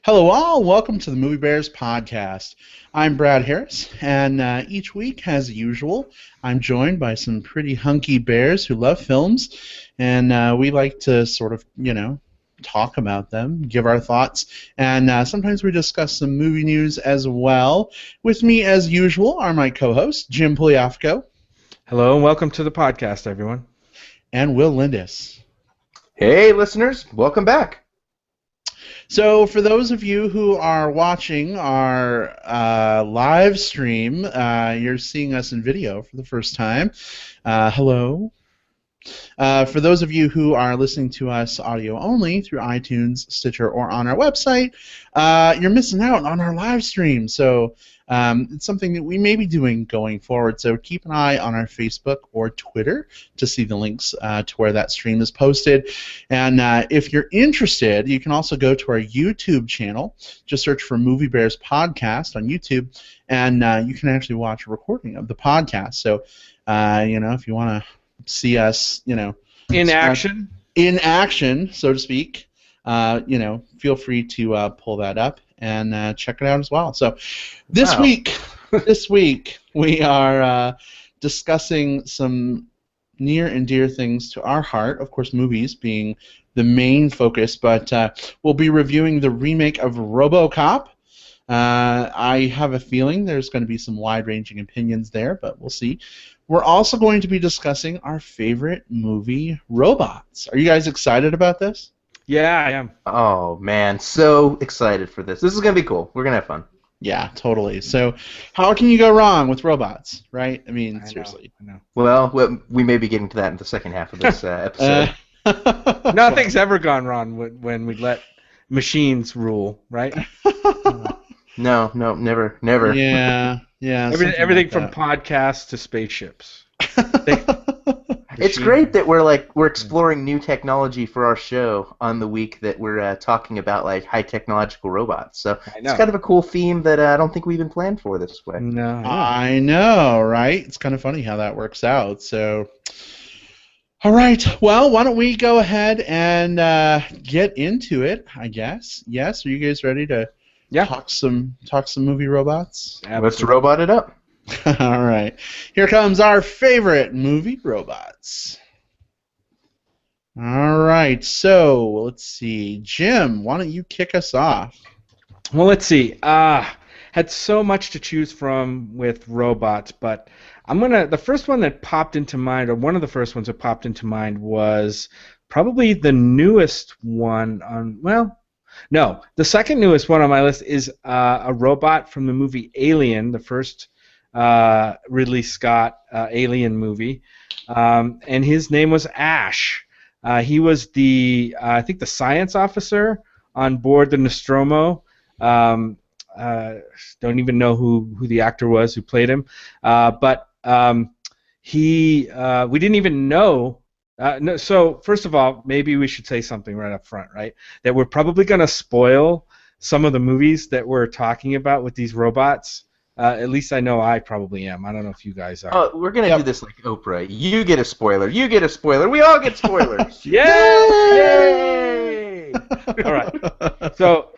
Hello, all. Welcome to the Movie Bears podcast. I'm Brad Harris, and each week, as usual, I'm joined by some pretty hunky bears who love films, and we like to sort of, talk about them, give our thoughts, and sometimes we discuss some movie news as well. With me, as usual, are my co-hosts, Jim Poliafco. Hello, and welcome to the podcast, everyone. And Will Lindis. Hey, listeners, welcome back. So, for those of you who are watching our live stream, you're seeing us in video for the first time. Hello. For those of you who are listening to us audio only through iTunes, Stitcher, or on our website, you're missing out on our live stream. So, it's something that we may be doing going forward. So keep an eye on our Facebook or Twitter to see the links to where that stream is posted. And if you're interested, you can also go to our YouTube channel. Just search for Movie Bears Podcast on YouTube, and you can actually watch a recording of the podcast. So, if you want to see us, in action, so to speak, feel free to pull that up and check it out as well. So this week we are discussing some near and dear things to our heart, of course movies being the main focus, but we'll be reviewing the remake of RoboCop. I have a feeling there's going to be some wide-ranging opinions there, but we'll see. We're also going to be discussing our favorite movie, Robots. Are you guys excited about this? Yeah, I am. Oh, man, so excited for this. This is going to be cool. We're going to have fun. Yeah, totally. So how can you go wrong with robots, right? I mean, seriously. I know. Well, we may be getting to that in the second half of this episode. Nothing's ever gone wrong when we let machines rule, right? No, never. Yeah. Everything from podcasts to spaceships. It's great that we're exploring new technology for our show on the week that we're talking about like high technological robots. So it's kind of a cool theme that I don't think we even planned for this way. No. I know, right? It's kind of funny how that works out. So, all right. Well, why don't we go ahead and get into it? I guess. Yes. Are you guys ready to talk some movie robots? Absolutely. Let's robot it up. All right. Here comes our favorite movie, Robots. All right. So, let's see. Jim, why don't you kick us off? Well, let's see. Had so much to choose from with Robots, but the first one that popped into mind, or one of the first ones that popped into mind, was probably the newest one no, the second newest one on my list is a robot from the movie Alien, the first Ridley Scott Alien movie, and his name was Ash. He was I think the science officer on board the Nostromo. Don't even know who the actor was who played him, but we didn't even know. No, so first of all, maybe we should say something right up front, right? That we're probably going to spoil some of the movies that we're talking about with these robots. At least I know I probably am. I don't know if you guys are. Oh, we're going to do this like Oprah. You get a spoiler. You get a spoiler. We all get spoilers. Yay! All right. So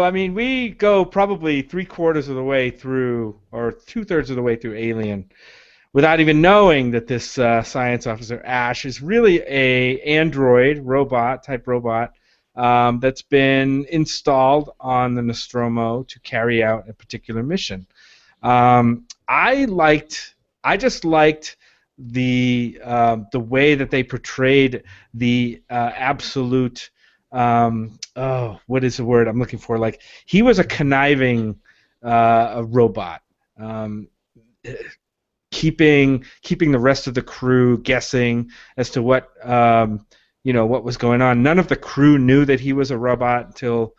I mean, we go probably 3/4 of the way through, or 2/3 of the way through Alien, without even knowing that this science officer, Ash, is really a android type robot that's been installed on the Nostromo to carry out a particular mission. I just liked the way that they portrayed the absolute what is the word I'm looking for? Like, he was a conniving robot. Keeping the rest of the crew guessing as to what was going on. None of the crew knew that he was a robot until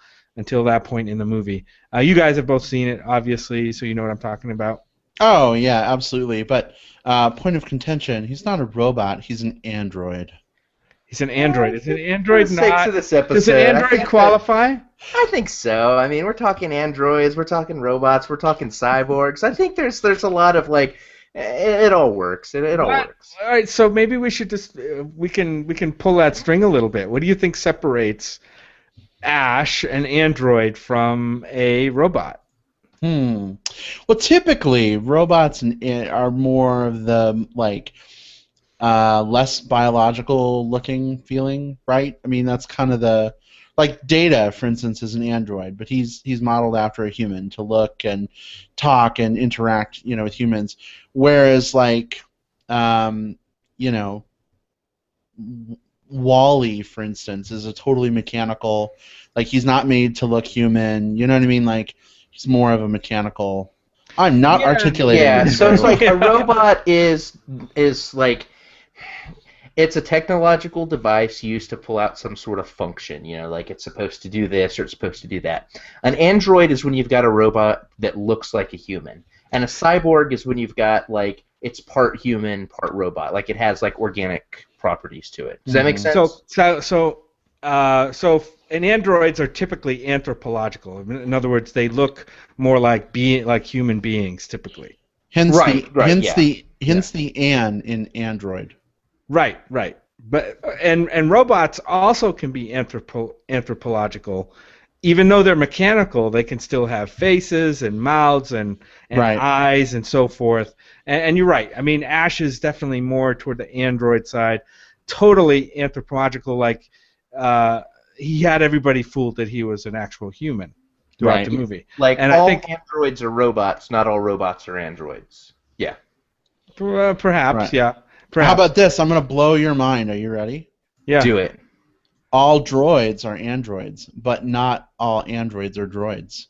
that point in the movie. You guys have both seen it, obviously, so you know what I'm talking about. Oh yeah, absolutely. But point of contention: he's not a robot; he's an android. He's an android. Is an android not? Of this episode, does an android qualify? I think so. I mean, we're talking androids, we're talking robots, we're talking cyborgs. I think there's a lot of like. It all works. It all works. All right, so maybe we should just we can pull that string a little bit. What do you think separates Ash, an android from a robot? Hmm. Well, typically robots are more of the like less biological looking feeling, right? I mean, that's kind of the like Data, for instance, is an android, but he's modeled after a human to look and talk and interact, with humans. Whereas like, um, you know, Wally, for instance, is a totally mechanical, like he's not made to look human. You know what I mean? Like he's more of a mechanical. I'm not Yeah. articulating Yeah, this so very it's like well. a Yeah. robot is like it's a technological device used to pull out some sort of function, like it's supposed to do this or it's supposed to do that. An android is when you've got a robot that looks like a human. And a cyborg is when you've got like it's part human, part robot. Like it has like organic properties to it. Does that make Hmm. sense? So and androids are typically anthropological. In other words, they look more like human beings typically. Hence the Right, hence yeah. the Yeah. hence the an in Android. Right, right. But and robots also can be anthropological. Even though they're mechanical, they can still have faces and mouths and Right. eyes and so forth. And you're right. I mean, Ash is definitely more toward the android side, totally anthropological. Like uh, he had everybody fooled that he was an actual human throughout the Right. movie. Like And I all think androids are robots, not all robots are androids. Yeah. perhaps, Right. yeah, How perhaps, about this? I'm gonna blow your mind. Are you ready? yeah. Do it. All droids are androids, but not all androids are droids.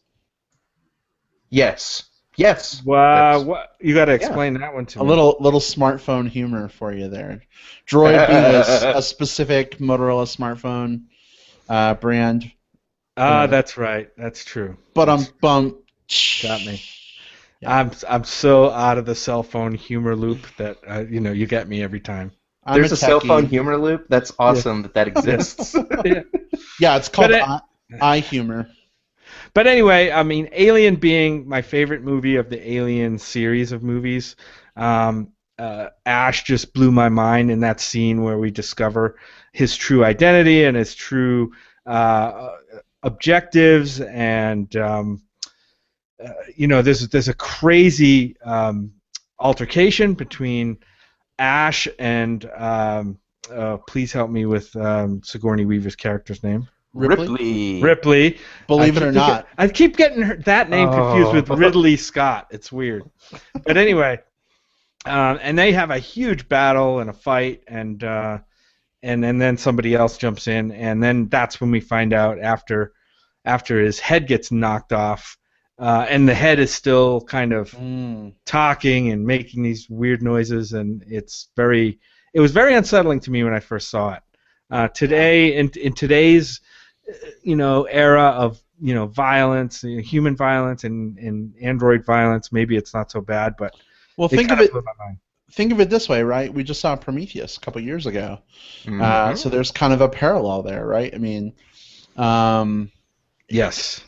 Yes. Yes. Well, That's what you got to yeah. explain that one to A me. little smartphone humor for you there. Droid being a specific Motorola smartphone brand. Ah, that's right. That's true. But That's bum. got me. Yeah, I'm so out of the cell phone humor loop that you get me every time. I'm a There's a cell phone techie. humor loop. That's Yeah, awesome that yeah, exists. yeah. Yeah, it's But called eye humor. but anyway, I mean, Alien being my favorite movie of the Alien series of movies, Ash just blew my mind in that scene where we discover his true identity and his true uh, objectives, and there's a crazy altercation between Ash and please help me with Sigourney Weaver's character's name. Ripley. Ripley. Ripley. Believe it or not. I keep getting that name confused with Oh. Ridley Scott. It's weird. But anyway, and they have a huge battle and a fight, and then somebody else jumps in, and then that's when we find out after his head gets knocked off, and the head is still kind of Mm. talking and making these weird noises, and it was very unsettling to me when I first saw it. Today, in today's era of violence, human violence and android violence, maybe it's not so bad, but Well, it kind of blew my mind. think of it this way, right? We just saw Prometheus a couple years ago, Mhm. so there's kind of a parallel there, right? I mean, um, Yes.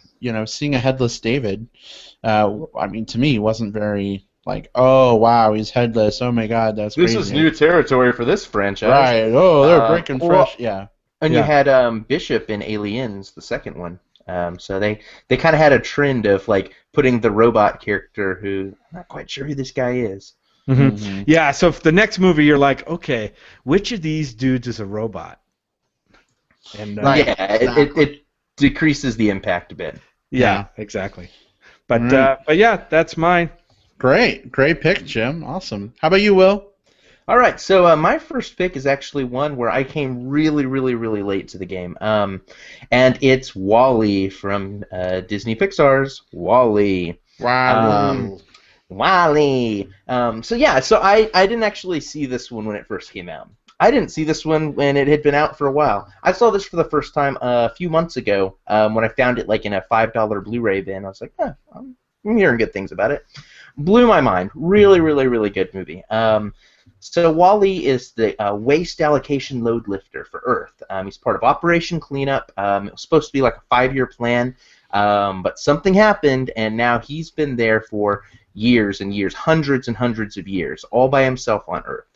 seeing a headless David, I mean, to me, wasn't very like, oh wow, he's headless. Oh my God, that's This crazy. is new territory for this franchise. Right. Oh, they're breaking Well, fresh. Yeah. and Yeah. you had Bishop in Aliens, the second one. So they kind of had a trend of like putting the robot character who I'm not quite sure who this guy is. Hmm. Mhm. Yeah. So if the next movie you're like, okay, which of these dudes is a robot? And Right. Yeah, Exactly. it decreases the impact a bit. yeah, exactly. But Right. but yeah, that's mine. Great pick, Jim. Awesome. How about you, Will? All right, so my first pick is actually one where I came really, really, really late to the game, and it's Wall-E from Disney Pixar's Wall-E. Wow. Wall-E. So I didn't actually see this one when it first came out. I didn't see this one when it had been out for a while. I saw this for the first time a few months ago when I found it like in a $5 Blu-ray bin. I was like, I'm hearing good things about it. Blew my mind. Really, really, really good movie. So Wall-E is the waste allocation load lifter for Earth. He's part of Operation Cleanup. It was supposed to be like a 5-year plan, but something happened, and now he's been there for years and years, hundreds and hundreds of years, all by himself on Earth.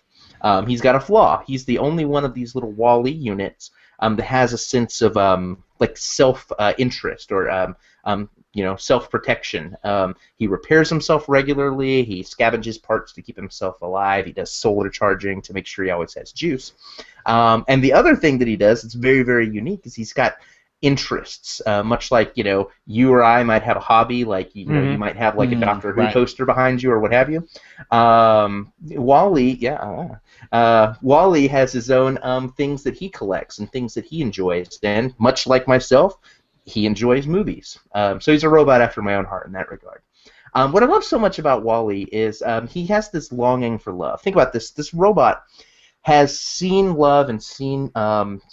He's got a flaw. He's the only one of these little Wall-E units that has a sense of like self interest or self-protection. He repairs himself regularly. He scavenges parts to keep himself alive. He does solar charging to make sure he always has juice. And the other thing that he does that's very, very unique is he's got interests, much like you or I might have a hobby, like you might have like a Doctor Who poster behind you or what have you. Wally has his own things that he collects and things that he enjoys, and much like myself, he enjoys movies. So he's a robot after my own heart in that regard. What I love so much about Wally is he has this longing for love. Think about this. This robot has seen love and seen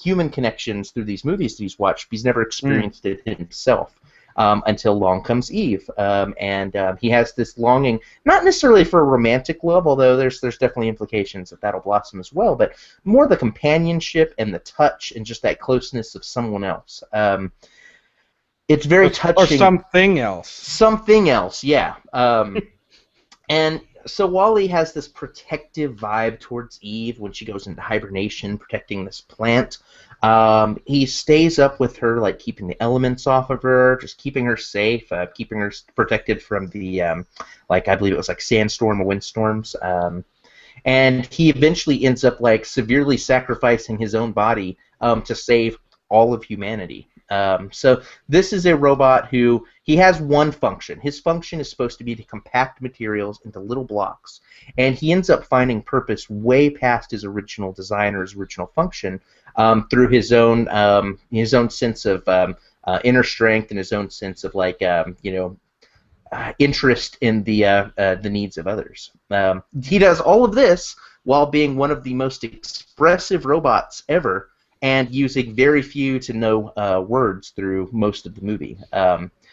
human connections through these movies that he's watched, but he's never experienced it himself until along comes Eve. And he has this longing, not necessarily for a romantic love, although there's definitely implications that'll blossom as well, but more the companionship and the touch and just that closeness of someone else. It's very touching. Or something else. Something else, yeah. And so Wally has this protective vibe towards Eve when she goes into hibernation, protecting this plant. He stays up with her, like keeping the elements off of her, just keeping her safe, keeping her protected from the, I believe it was like sandstorm or windstorms. And he eventually ends up like severely sacrificing his own body to save all of humanity. So this is a robot who, he has one function. His function is supposed to be to compact materials into little blocks, and he ends up finding purpose way past his original design or his original function through his own sense of inner strength and his own sense of interest in the needs of others. He does all of this while being one of the most expressive robots ever, and using very few to no words through most of the movie.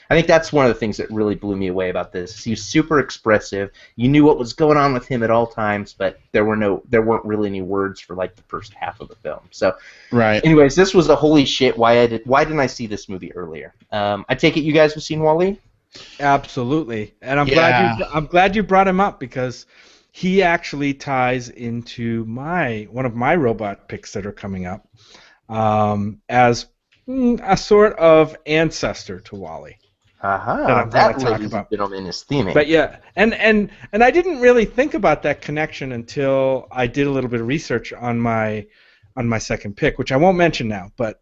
I think that's one of the things that really blew me away about this. He was super expressive. You knew what was going on with him at all times, but there weren't really any words for like the first half of the film. So, anyways, this was a holy shit. Why didn't I see this movie earlier? I take it you guys have seen WALL-E? Absolutely, and I'm glad you brought him up because he actually ties into one of my robot picks that are coming up as a sort of ancestor to Wally. That, ladies and gentlemen, is theming. But yeah, and I didn't really think about that connection until I did a little bit of research on my second pick, which I won't mention now, but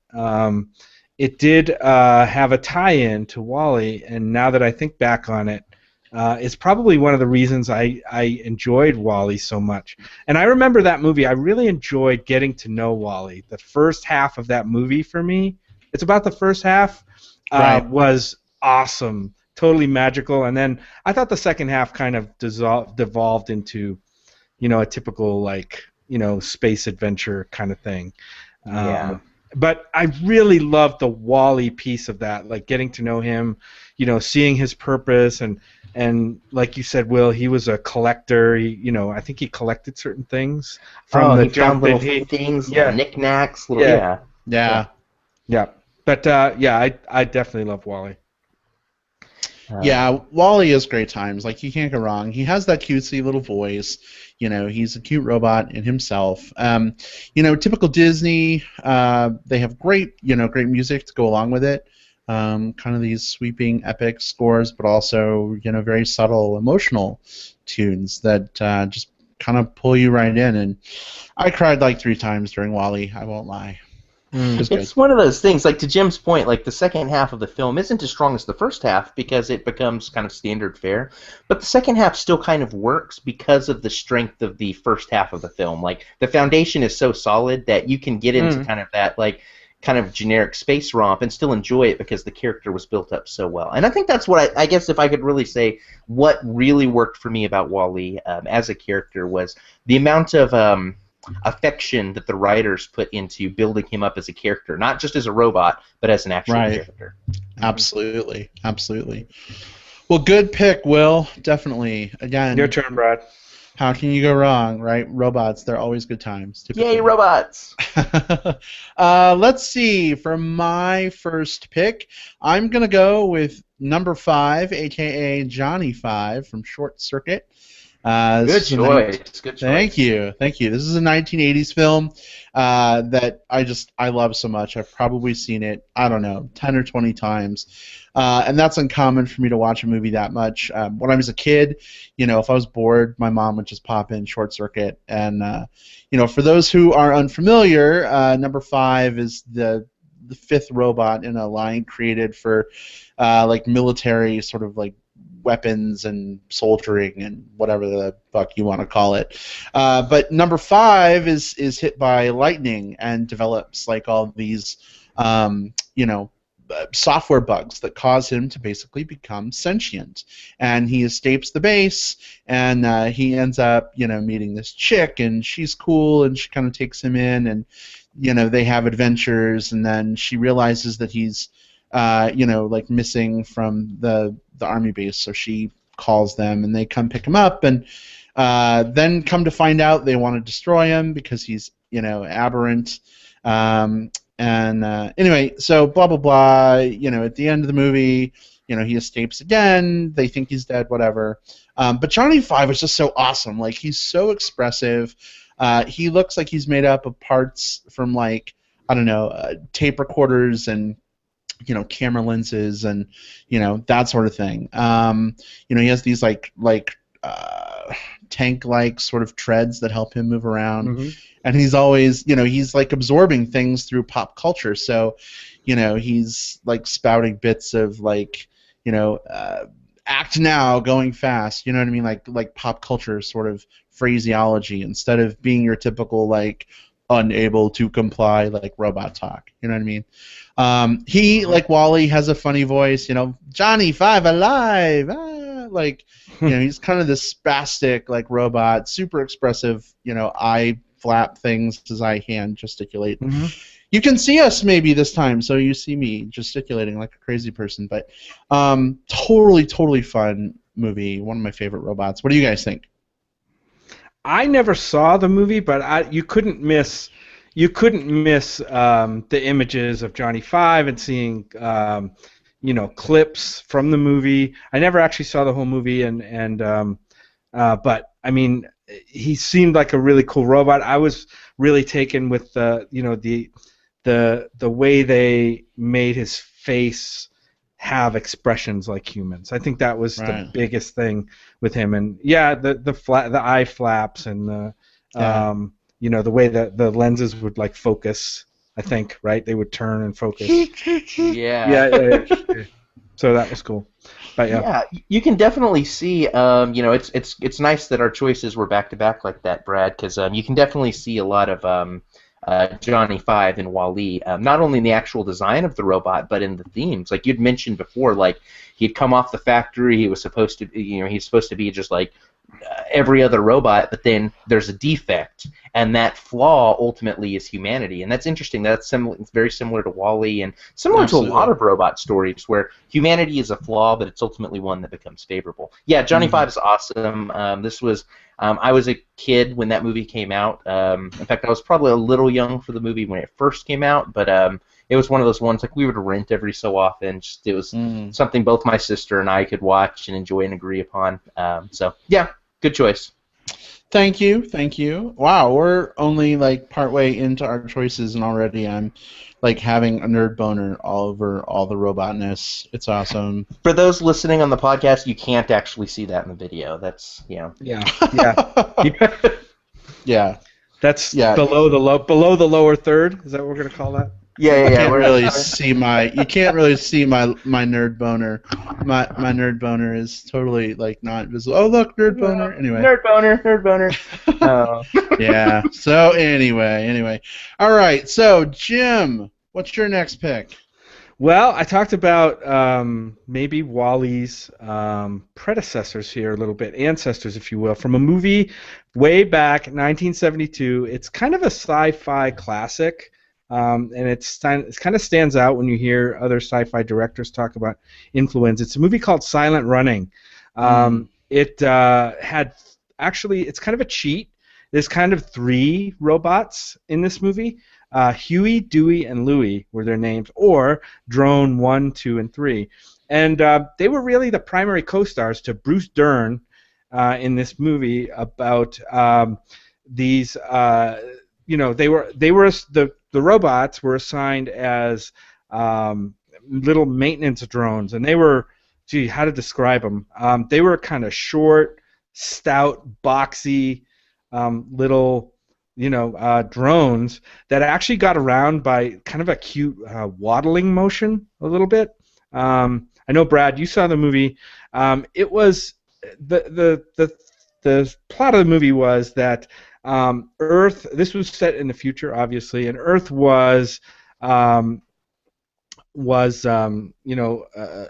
it did have a tie-in to Wally, and now that I think back on it, it's probably one of the reasons I enjoyed Wally so much. And I remember that movie. I really enjoyed getting to know Wally. The first half of that movie for me, it's about the first half, was awesome, totally magical. And then I thought the second half kind of devolved into, a typical space adventure kind of thing. But I really loved the Wally piece of that, like getting to know him, seeing his purpose, and like you said, Will, he was a collector. I think he collected certain things from he found little things, knickknacks, yeah. But I definitely love Wally. Wally is great times. Like, you can't go wrong. He has that cutesy little voice. He's a cute robot in himself. Typical Disney. They have great music to go along with it. Kind of these sweeping epic scores, but also very subtle emotional tunes that just kind of pull you right in. And I cried like 3 times during Wall-E. I won't lie. It's one of those things, like to Jim's point, like the second half of the film isn't as strong as the first half because it becomes kind of standard fare, but the second half still kind of works because of the strength of the first half of the film. Like, the foundation is so solid that you can get into kind of that, kind of generic space romp and still enjoy it because the character was built up so well. And I think that's what I guess if I could really say what really worked for me about Wall-E as a character was the amount of affection that the writers put into building him up as a character, not just as a robot, but as an actual character. Absolutely. Well, good pick, Will. Definitely. Again, your turn, Brad. How can you go wrong, right? Robots, they're always good times. Typically. Yay, robots! Let's see. For my first pick, I'm going to go with number 5, a.k.a. Johnny 5 from Short Circuit. Good choice. Good choice. Thank you. This is a 1980s film that I love so much. I've probably seen it, I don't know, 10 or 20 times. And that's uncommon for me to watch a movie that much. When I was a kid, if I was bored, my mom would just pop in Short Circuit. And, for those who are unfamiliar, number 5 is the fifth robot in a line created for like military sort of like weapons and soldiering and whatever the fuck you want to call it. But number 5 is hit by lightning and develops like all these, software bugs that cause him to basically become sentient. And he escapes the base, and he ends up, meeting this chick, and she's cool, and she kind of takes him in, and, they have adventures, and then she realizes that he's like missing from the army base, so she calls them and they come pick him up, and then come to find out they want to destroy him because he's aberrant. Anyway, so blah blah blah. At the end of the movie, he escapes again. They think he's dead, whatever. But Johnny Five is just so awesome. Like, he's so expressive. He looks like he's made up of parts from, like, I don't know, tape recorders and camera lenses and that sort of thing. He has these like tank-like sort of treads that help him move around, Mm-hmm. and he's always he's like absorbing things through pop culture. So he's like spouting bits of like act now, going fast. You know what I mean? Like pop culture sort of phraseology instead of being your typical like unable to comply like robot talk. You know what I mean? He, like Wally, has a funny voice. Johnny Five alive. Like, he's kind of this spastic like robot, super expressive. Eye flap things as I hand gesticulate. Mm-hmm. You can see us maybe this time, so you see me gesticulating like a crazy person. But totally fun movie. One of my favorite robots. What do you guys think? I never saw the movie, but you couldn't miss the images of Johnny Five and seeing clips from the movie. I never actually saw the whole movie, but I mean, he seemed like a really cool robot. I was really taken with the way they made his face have expressions like humans. I think that was the biggest thing with him. And yeah, the eye flaps and the way that the lenses would like focus. I think they would turn and focus. Yeah. So that was cool. But yeah, you can definitely see. It's nice that our choices were back to back like that, Brad, because you can definitely see a lot of Johnny Five and Wall-E, not only in the actual design of the robot, but in the themes. Like you'd mentioned before, like he'd come off the factory, he was supposed to, he's supposed to be just like every other robot, but then there's a defect, and that flaw ultimately is humanity. And that's interesting. That's it's very similar to Wall-E and similar to a lot of robot stories where humanity is a flaw, but it's ultimately one that becomes favorable. Yeah, Johnny Five is awesome. This was I was a kid when that movie came out. In fact, I was probably a little young for the movie when it first came out, but it was one of those ones like we would rent every so often. Just, it was something both my sister and I could watch and enjoy and agree upon. So yeah, good choice. Thank you. Wow, we're only like partway into our choices, and already I'm like having a nerd boner all over all the robotness. It's awesome. For those listening on the podcast, you can't actually see that in the video. That's Yeah. That's below the lower third. Is that what we're gonna call that? Yeah. You can't really see my nerd boner. My nerd boner is totally like not visible. Oh look, nerd boner. Anyway. Nerd boner. Oh. Yeah. So anyway. All right. So Jim, what's your next pick? Well, I talked about maybe Wall-E's predecessors here a little bit, ancestors, if you will, from a movie way back, 1972. It's kind of a sci-fi classic. And it kind of stands out when you hear other sci-fi directors talk about influence. It's a movie called Silent Running. It had it's kind of a cheat. There's kind of 3 robots in this movie. Huey, Dewey, and Louie were their names, or Drone 1, 2, and 3. And they were really the primary co-stars to Bruce Dern in this movie about these. The robots were assigned as little maintenance drones, and they were, gee, how to describe them? They were kind of short, stout, boxy, little, drones that actually got around by kind of a cute waddling motion a little bit. I know, Brad, you saw the movie. It was the plot of the movie was that Earth. This was set in the future, obviously, and Earth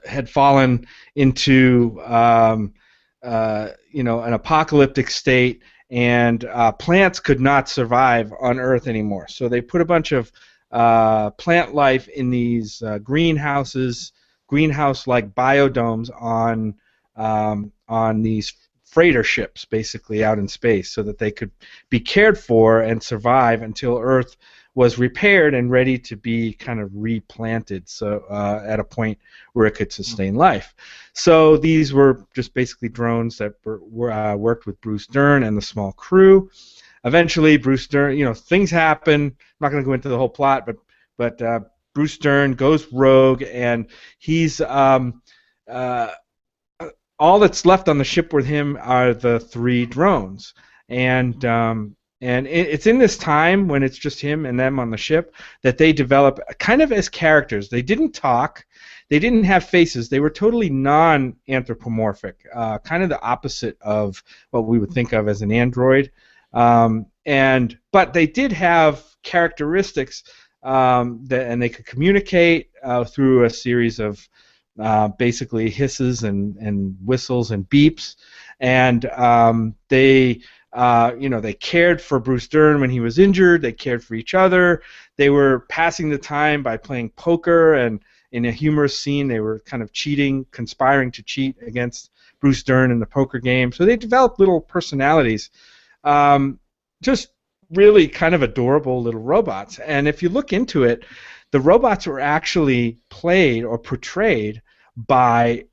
had fallen into an apocalyptic state, and plants could not survive on Earth anymore. So they put a bunch of plant life in these greenhouse-like biodomes on these freighter ships, basically out in space, so that they could be cared for and survive until Earth was repaired and ready to be kind of replanted, so at a point where it could sustain life. So these were just basically drones that worked with Bruce Dern and the small crew. Eventually, Bruce Dern, things happen. I'm not going to go into the whole plot, but Bruce Dern goes rogue, and he's all that's left on the ship with him are the 3 drones, and it's in this time when it's just him and them on the ship that they develop kind of as characters. They didn't talk, they didn't have faces, they were totally non-anthropomorphic, kind of the opposite of what we would think of as an android. But they did have characteristics, and they could communicate through a series of basically hisses and whistles and beeps, and they cared for Bruce Dern when he was injured. They cared for each other. They were passing the time by playing poker, and in a humorous scene, they were kind of conspiring to cheat against Bruce Dern in the poker game. So they developed little personalities, just really kind of adorable little robots. And if you look into it, the robots were actually played or portrayed by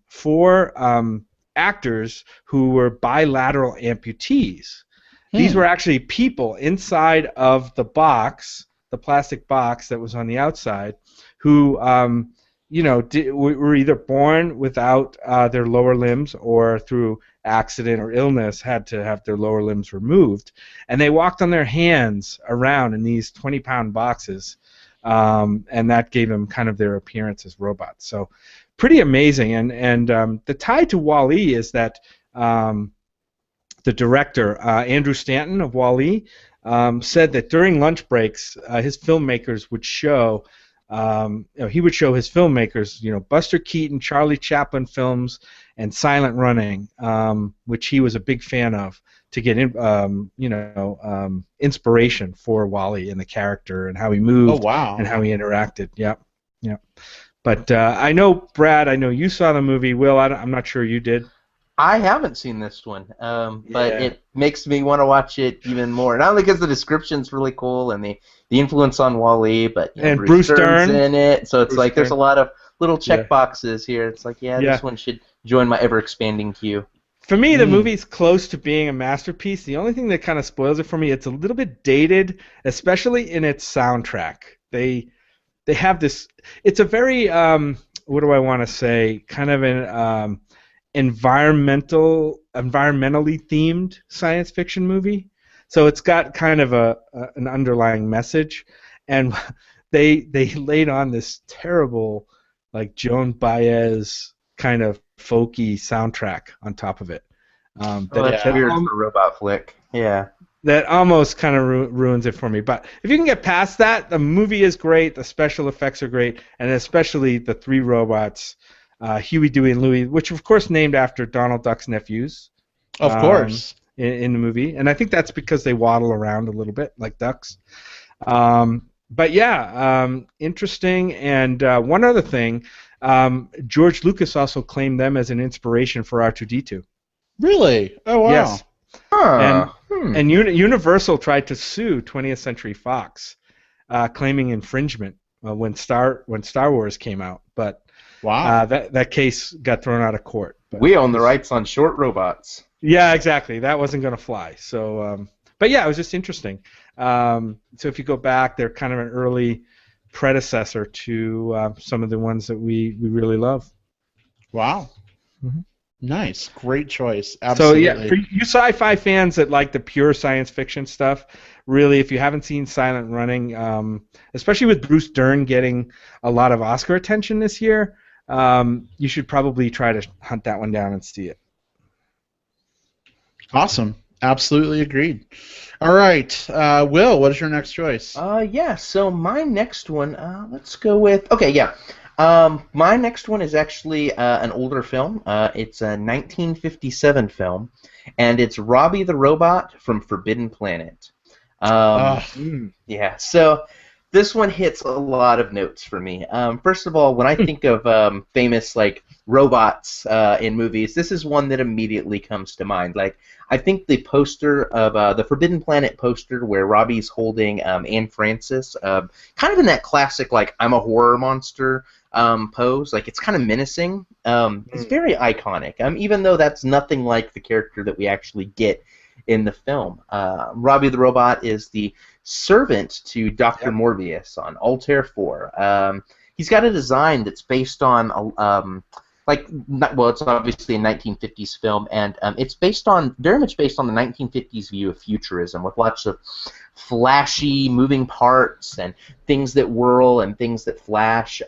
4 actors who were bilateral amputees. These were actually people inside of the box, the plastic box that was on the outside, who were either born without their lower limbs or through accident or illness had to have their lower limbs removed, and they walked on their hands around in these 20-pound boxes, and that gave them kind of their appearance as robots. So pretty amazing. And the tie to WALL-E is that the director, Andrew Stanton of WALL-E, said that during lunch breaks, his filmmakers would show, he would show his filmmakers, Buster Keaton, Charlie Chaplin films, and Silent Running, which he was a big fan of, to get inspiration for WALL-E and the character and how he moved and how he interacted. Yep. But I know, Brad, you saw the movie. Will, I'm not sure you did. I haven't seen this one, but it makes me want to watch it even more. Not only because the description's really cool and the influence on WALL-E, but and Bruce Dern's in it, so it's like there's a lot of little check boxes here. It's like, this one should join my ever-expanding queue. For me, the movie's close to being a masterpiece. The only thing that kind of spoils it for me, it's a little bit dated, especially in its soundtrack. They have this. It's a very what do I want to say? Kind of an environmentally themed science fiction movie. So it's got kind of an underlying message, and they laid on this terrible, like, Joan Baez kind of folky soundtrack on top of it. That's weird for a robot flick. Yeah. That almost kind of ruins it for me. But if you can get past that, the movie is great, the special effects are great, and especially the 3 robots, Huey, Dewey, and Louie, which of course named after Donald Duck's nephews. Of course. In the movie. And I think that's because they waddle around a little bit like ducks. But yeah, interesting. And one other thing, George Lucas also claimed them as an inspiration for R2-D2. Really? Oh, wow. Yes. And Universal tried to sue 20th Century Fox, claiming infringement when Star Wars came out. But Wow. That case got thrown out of court. We own the rights on short robots. Yeah, exactly. That wasn't going to fly. So, but yeah, it was just interesting. So if you go back, they're kind of an early predecessor to some of the ones that we really love. Wow. Mm-hmm. Nice. Great choice. Absolutely. Absolutely. So yeah, for you sci-fi fans that like the pure science fiction stuff, really, if you haven't seen Silent Running, especially with Bruce Dern getting a lot of Oscar attention this year, you should probably try to hunt that one down and see it. Awesome. Absolutely agreed. All right. Will, what is your next choice? Yeah, so my next one, let's go with, okay, yeah. My next one is actually an older film. It's a 1957 film, and it's Robbie the Robot from Forbidden Planet. Yeah, so this one hits a lot of notes for me. First of all, when I think of famous like robots in movies, this is one that immediately comes to mind. Like, I think the poster of the Forbidden Planet poster where Robbie's holding Anne Francis, kind of in that classic like I'm a horror monster pose. Like, it's kind of menacing. It's very iconic. Even though that's nothing like the character that we actually get in the film. Robbie the Robot is the servant to Dr. Morbius on Altair 4. He's got a design that's based on, it's obviously a 1950s film, and it's very much based on the 1950s view of futurism, with lots of flashy moving parts and things that whirl and things that flash.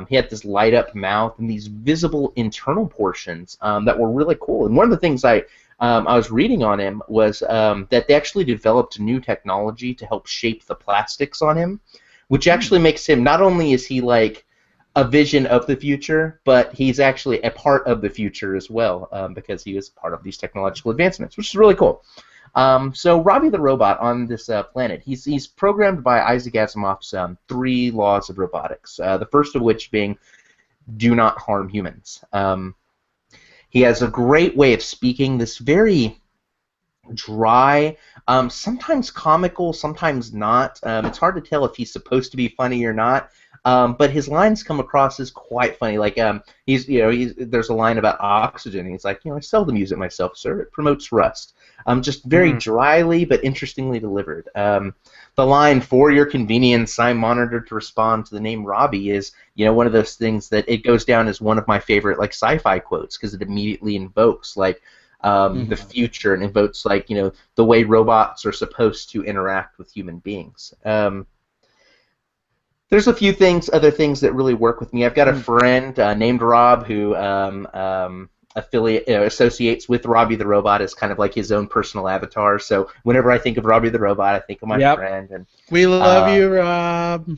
He had this light-up mouth and these visible internal portions that were really cool. And one of the things I was reading on him was that they actually developed new technology to help shape the plastics on him, which actually makes him, not only is he like a vision of the future, but he's actually a part of the future as well, because he was part of these technological advancements, which is really cool. So Robbie the Robot on this planet, he's programmed by Isaac Asimov's 3 laws of robotics, the first of which being do not harm humans. He has a great way of speaking, this very dry, sometimes comical, sometimes not. It's hard to tell if he's supposed to be funny or not. But his lines come across as quite funny. Like there's a line about oxygen. He's like, I seldom use it myself, sir. It promotes rust. Just very dryly but interestingly delivered. The line, "For your convenience, I'm monitored to respond to the name Robbie," is one of those things that it goes down as one of my favorite like sci-fi quotes, because it immediately invokes like the future, and invokes like the way robots are supposed to interact with human beings. There's a few other things that really work with me. I've got a friend named Rob who associates with Robbie the Robot as kind of like his own personal avatar. So whenever I think of Robbie the Robot, I think of my friend. And we love you, Rob.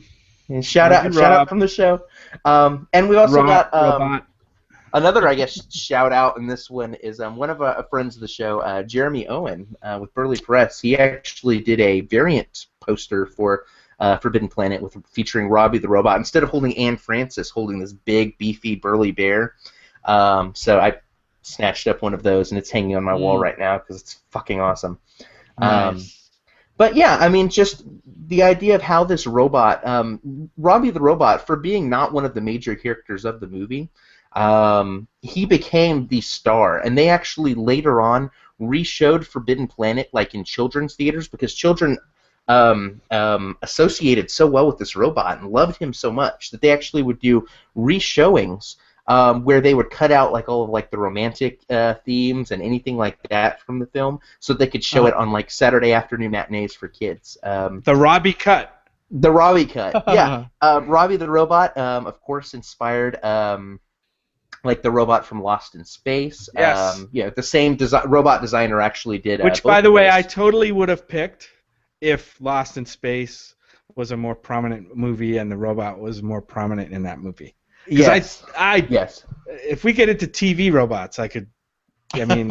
And shout out from the show. And we also got another, I guess, shout out in this one is one of our friends of the show, Jeremy Owen with Burley Press. He actually did a variant poster for Forbidden Planet featuring Robbie the Robot. Instead of holding Anne Francis, holding this big, beefy, burly bear. So I snatched up one of those, and it's hanging on my wall right now because it's fucking awesome. Nice. But yeah, I mean, just the idea of how this robot, Robbie the Robot, for being not one of the major characters of the movie, he became the star, and they actually later on re-showed Forbidden Planet like in children's theaters, because children associated so well with this robot and loved him so much that they actually would do re-showings where they would cut out like all of like the romantic themes and anything like that from the film, so they could show it on like Saturday afternoon matinees for kids. The Robbie cut. The Robbie cut. Yeah. Robbie the Robot, of course, inspired like the robot from Lost in Space. Yes. The same robot designer actually did. Which, by the way, I totally would have picked if Lost in Space was a more prominent movie and the robot was more prominent in that movie. Yes. Yes. If we get into TV robots, I could. I mean,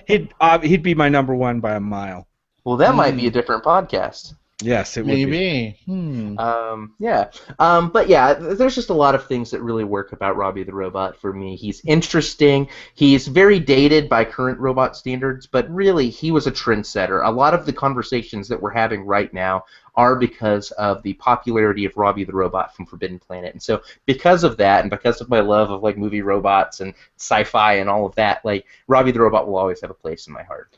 he'd be my number one by a mile. Well, that might be a different podcast. Yes, it would be. Yeah. But yeah, there's just a lot of things that really work about Robbie the Robot for me. He's interesting. He's very dated by current robot standards, but really he was a trendsetter. A lot of the conversations that we're having right now are because of the popularity of Robbie the Robot from Forbidden Planet. And so because of that, and because of my love of like movie robots and sci-fi and all of that, like Robbie the Robot will always have a place in my heart.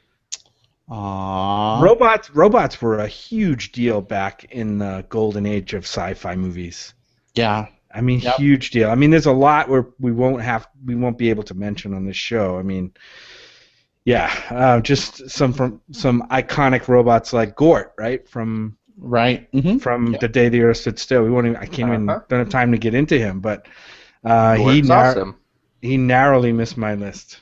Aww. Robots were a huge deal back in the golden age of sci-fi movies. Yeah. I mean, Yep. huge deal. I mean, there's a lot where we won't be able to mention on this show. I mean, yeah, just some iconic robots like Gort, right? From Mm-hmm. The Day the Earth Stood Still. I can't even don't have time to get into him, but awesome. He narrowly missed my list.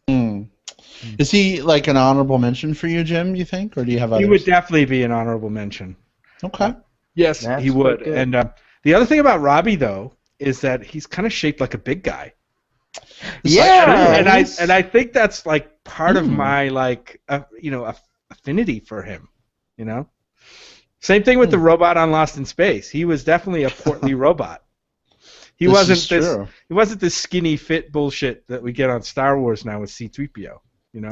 Is he like an honorable mention for you, Jim, you think? Or do you have others? He would definitely be an honorable mention. Okay. Yes, he would. And the other thing about Robbie, though, is that he's kind of shaped like a big guy. Yeah. And I think that's like part of my like affinity for him, you know? Same thing with the robot on Lost in Space. He was definitely a portly robot. He wasn't this skinny fit bullshit that we get on Star Wars now with C-3PO. You know.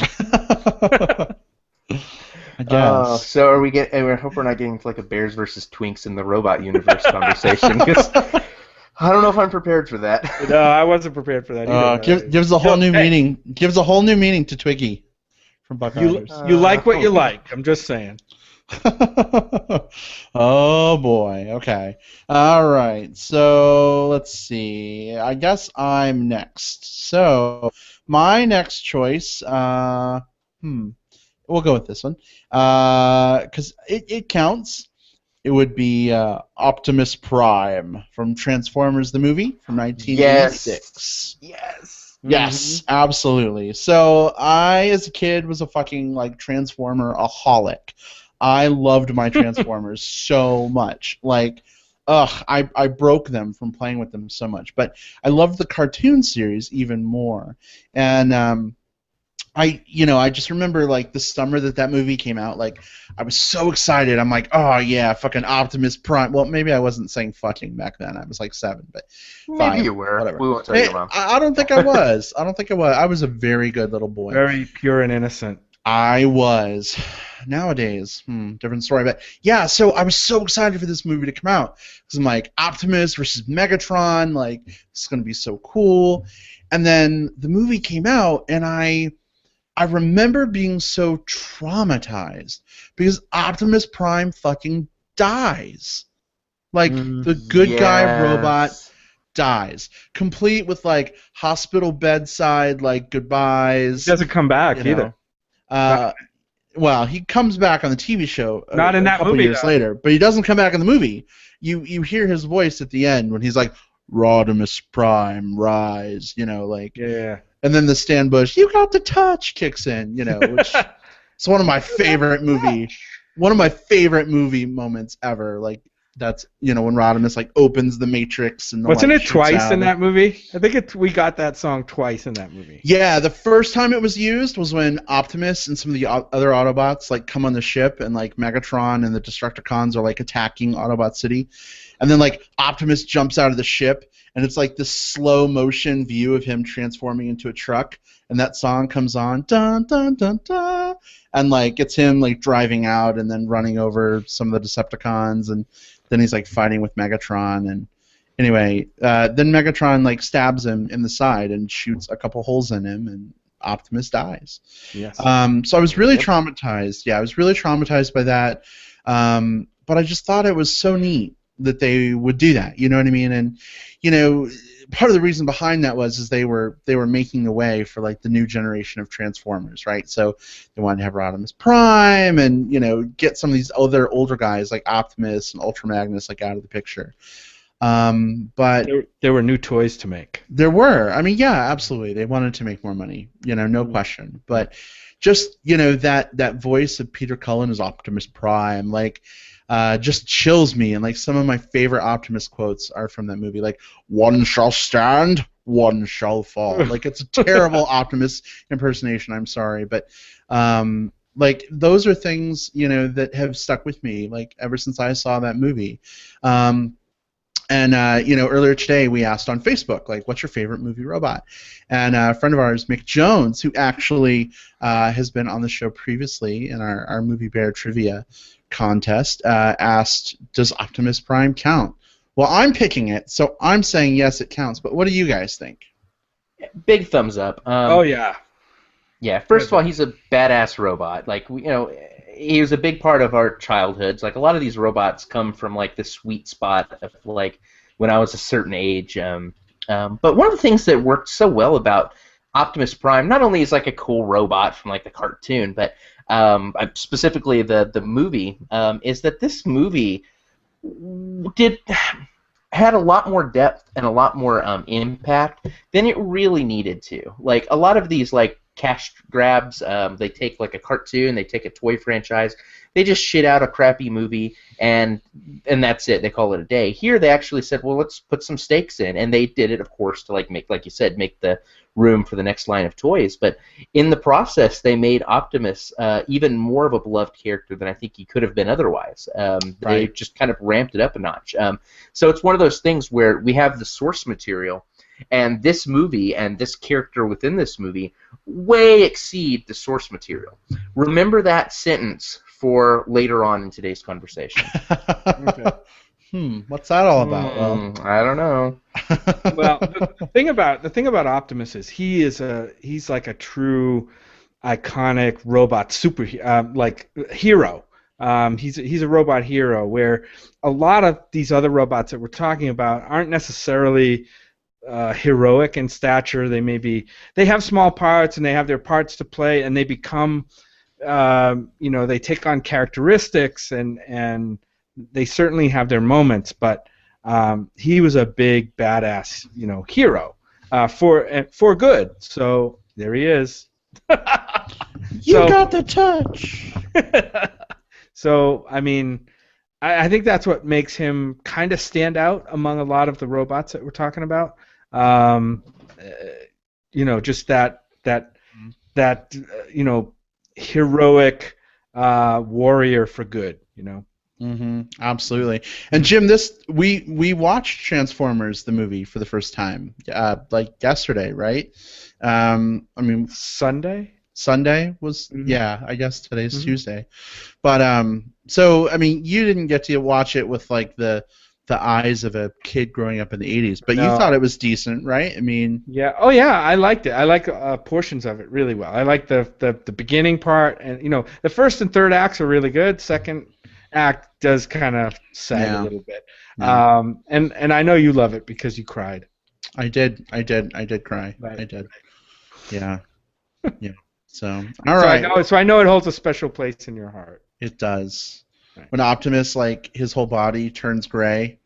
I guess. So are we I hope we're not getting into like a Bears versus Twinks in the robot universe conversation, because I don't know if I'm prepared for that. No, I wasn't prepared for that either. Gives a whole new meaning. Gives a whole new meaning to Twiggy from Buck Rogers. You like what you like. I'm just saying. Oh boy. Okay. All right. So let's see. I guess I'm next. So my next choice. We'll go with this one. Because it counts. It would be Optimus Prime from Transformers the movie from 1986. Yes. Yes, absolutely. So I, as a kid, was a fucking like Transformer-aholic. I loved my Transformers so much. Like, I broke them from playing with them so much. But I loved the cartoon series even more. And I just remember like the summer that movie came out. Like, I was so excited. I'm like, oh yeah, fucking Optimus Prime. Well, maybe I wasn't saying fucking back then. I was like 7, but maybe you were. Whatever. We won't tell your mom. I don't think I was. I was a very good little boy. Very pure and innocent. I was. Nowadays, different story. But yeah, so I was so excited for this movie to come out because I'm like, Optimus versus Megatron, like this is gonna be so cool. And then the movie came out, and I remember being so traumatized because Optimus Prime fucking dies. Like the good guy robot dies, complete with like hospital bedside like goodbyes. He doesn't come back either. Well, he comes back on the TV show Not in that a couple movie, years though. later, but he doesn't come back in the movie. You hear his voice at the end when he's like, Rodimus Prime, rise, like... Yeah. And then the Stan Bush, you got the touch, kicks in, which is one of my favorite movie moments ever. Like, that's, when Rodimus, like, opens the Matrix and the Wasn't light it shoots twice out. in that movie? I think we got that song twice in that movie. Yeah, the first time it was used was when Optimus and some of the other Autobots like come on the ship, and like Megatron and the Destructicons are like attacking Autobot City, and then like Optimus jumps out of the ship, and it's like this slow motion view of him transforming into a truck, and that song comes on, dun dun dun dun, and like it's him like driving out and then running over some of the Decepticons, and then he's like fighting with Megatron. And anyway, then Megatron like stabs him in the side and shoots a couple holes in him, and Optimus dies. Yes. So I was really traumatized. Yeah, I was really traumatized by that. But I just thought it was so neat that they would do that. You know what I mean? And part of the reason behind that is they were making the way for like the new generation of Transformers, right? So they wanted to have Rodimus Prime and get some of these other older guys like Optimus and Ultra Magnus like out of the picture. But there were new toys to make. There were. I mean, yeah, absolutely. They wanted to make more money, no question. But just that voice of Peter Cullen as Optimus Prime, like. Just chills me, and like some of my favorite Optimus quotes are from that movie, like "One shall stand, one shall fall." Like it's a terrible Optimus impersonation. I'm sorry, but like those are things that have stuck with me like ever since I saw that movie. And earlier today we asked on Facebook, like, what's your favorite movie robot? And a friend of ours, Mick Jones, who actually has been on the show previously in our Movie Bear trivia contest asked, does Optimus Prime count? Well, I'm picking it, so I'm saying yes, it counts. But what do you guys think? Big thumbs up. Oh yeah. Yeah. First of all, he's a badass robot. Like he was a big part of our childhoods. Like a lot of these robots come from like the sweet spot of like when I was a certain age. But one of the things that worked so well about Optimus Prime, not only is like a cool robot from like the cartoon, but specifically the movie, is that this movie had a lot more depth and a lot more impact than it really needed to. Like a lot of these like cash grabs, they take like a cartoon, they take a toy franchise, they just shit out a crappy movie and that's it. They call it a day. Here they actually said, well, let's put some stakes in, and they did it, of course, to like you said, make the room for the next line of toys. But in the process, they made Optimus even more of a beloved character than I think he could have been otherwise. They just kind of ramped it up a notch. So it's one of those things where we have the source material, and this movie and this character within this movie way exceed the source material. Remember that sentence for later on in today's conversation. Okay. What's that all about? Well, I don't know. Well, the thing about Optimus is he's like a true iconic robot hero. He's a robot hero, where a lot of these other robots that we're talking about aren't necessarily heroic in stature. They have small parts and they have their parts to play, and they become they take on characteristics and they certainly have their moments, but he was a big badass, hero for good. So there he is. You got the touch. So I mean, I think that's what makes him kind of stand out among a lot of the robots that we're talking about. Just that heroic warrior for good. Absolutely. And Jim, we watched Transformers the movie for the first time, like yesterday, right? I mean, Sunday was I guess today's Tuesday, but so I mean, you didn't get to watch it with like the eyes of a kid growing up in the 80s, but you thought it was decent, right? I mean, yeah. Oh yeah, I liked it. I like portions of it really well. I like the beginning part, and the first and third acts are really good. Second act does kind of sag a little bit. And I know you love it because you cried. I did cry. Right. I did. Yeah. Yeah. So all right. So I know it holds a special place in your heart. It does. Right. When Optimus, like, his whole body turns gray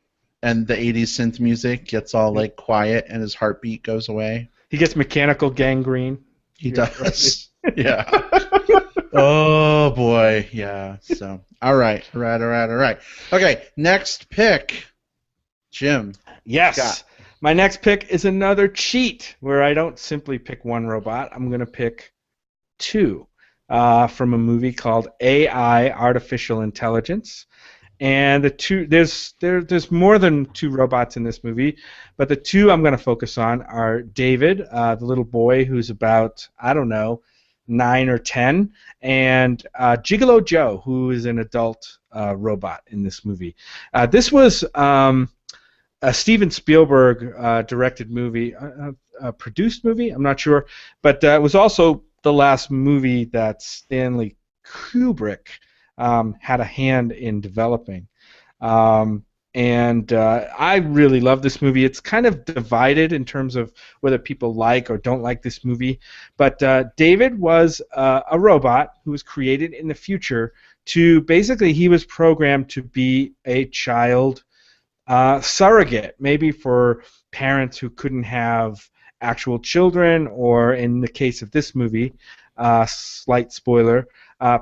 and the 80s synth music gets all like quiet and his heartbeat goes away. He gets mechanical gangrene. He does. Yeah. Oh boy, yeah. So, all right. Okay, next pick, Jim. Yes. Scott. My next pick is another cheat where I don't simply pick one robot. I'm going to pick two from a movie called AI, Artificial Intelligence. And the two, there's more than two robots in this movie, but the two I'm going to focus on are David, the little boy who's about, 9 or 10, and Gigolo Joe, who is an adult robot in this movie. This was a Steven Spielberg directed movie, a produced movie, I'm not sure, but it was also the last movie that Stanley Kubrick had a hand in developing. And I really love this movie. It's kind of divided in terms of whether people like or don't like this movie. But David was a robot who was created in the future to basically, he was programmed to be a child surrogate, maybe for parents who couldn't have actual children, or in the case of this movie, slight spoiler,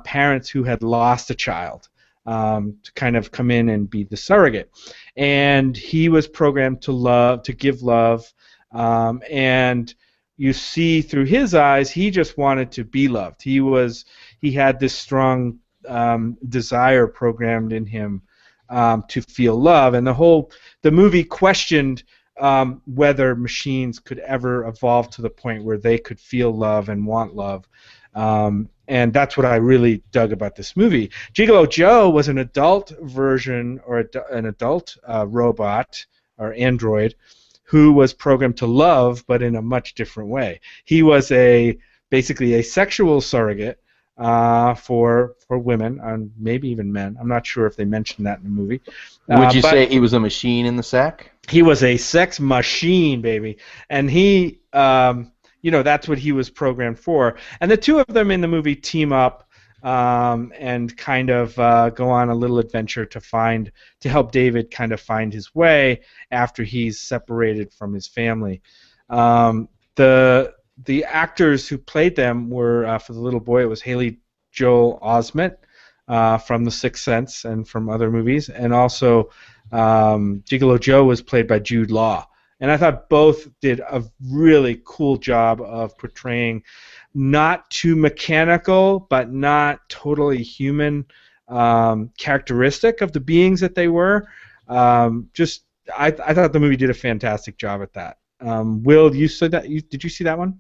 parents who had lost a child. To kind of come in and be the surrogate, and he was programmed to give love, and you see through his eyes he just wanted to be loved. He had this strong desire programmed in him to feel love, and the movie questioned whether machines could ever evolve to the point where they could feel love and want love. And that's what I really dug about this movie. Gigolo Joe was an adult version or an adult robot or android who was programmed to love, but in a much different way. He was basically a sexual surrogate for women and maybe even men. I'm not sure if they mentioned that in the movie. Would you say he was a machine in the sack? He was a sex machine, baby, and he, that's what he was programmed for. And the two of them in the movie team up and kind of go on a little adventure to help David kind of find his way after he's separated from his family. The actors who played them were, for the little boy, it was Haley Joel Osment from The Sixth Sense and from other movies, and also Gigolo Joe was played by Jude Law. And I thought both did a really cool job of portraying not too mechanical, but not totally human characteristic of the beings that they were. I thought the movie did a fantastic job at that. Will, you said that? Did you see that one?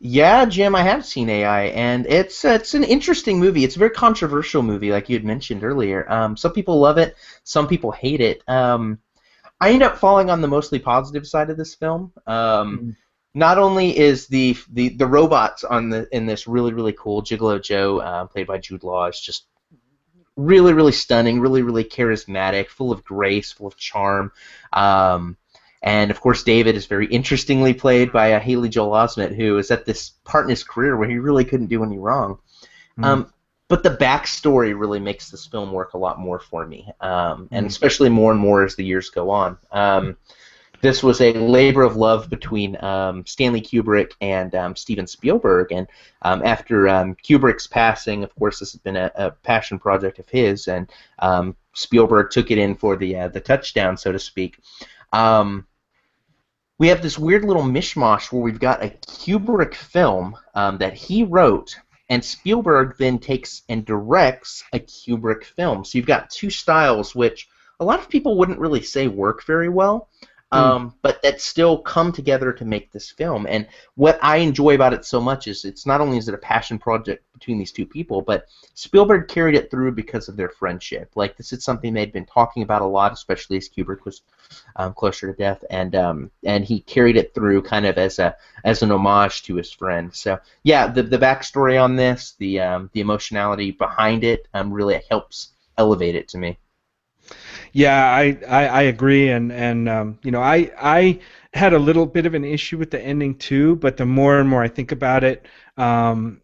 Yeah, Jim, I have seen AI, and it's an interesting movie. It's a very controversial movie, like you had mentioned earlier. Some people love it, some people hate it. I end up falling on the mostly positive side of this film. Not only is the robots in this really, really cool. Gigolo Joe, played by Jude Law, is just really, really stunning, really, really charismatic, full of grace, full of charm. And, of course, David is very interestingly played by Haley Joel Osment, who is at this part in his career where he really couldn't do any wrong. But the backstory really makes this film work a lot more for me, and especially more and more as the years go on. This was a labor of love between Stanley Kubrick and Steven Spielberg, and after Kubrick's passing, of course, this has been a passion project of his, and Spielberg took it in for the touchdown, so to speak. We have this weird little mishmash where we've got a Kubrick film that he wrote, and Spielberg then takes and directs a Kubrick film. So you've got two styles which a lot of people wouldn't really say work very well, but that still come together to make this film. And what I enjoy about it so much is it's not only is it a passion project between these two people, but Spielberg carried it through because of their friendship. Like, this is something they'd been talking about a lot, especially as Kubrick was closer to death, and he carried it through kind of as an homage to his friend. So yeah, the backstory on this, the emotionality behind it, really helps elevate it to me. Yeah, I agree, and I had a little bit of an issue with the ending too, but the more and more I think about it, I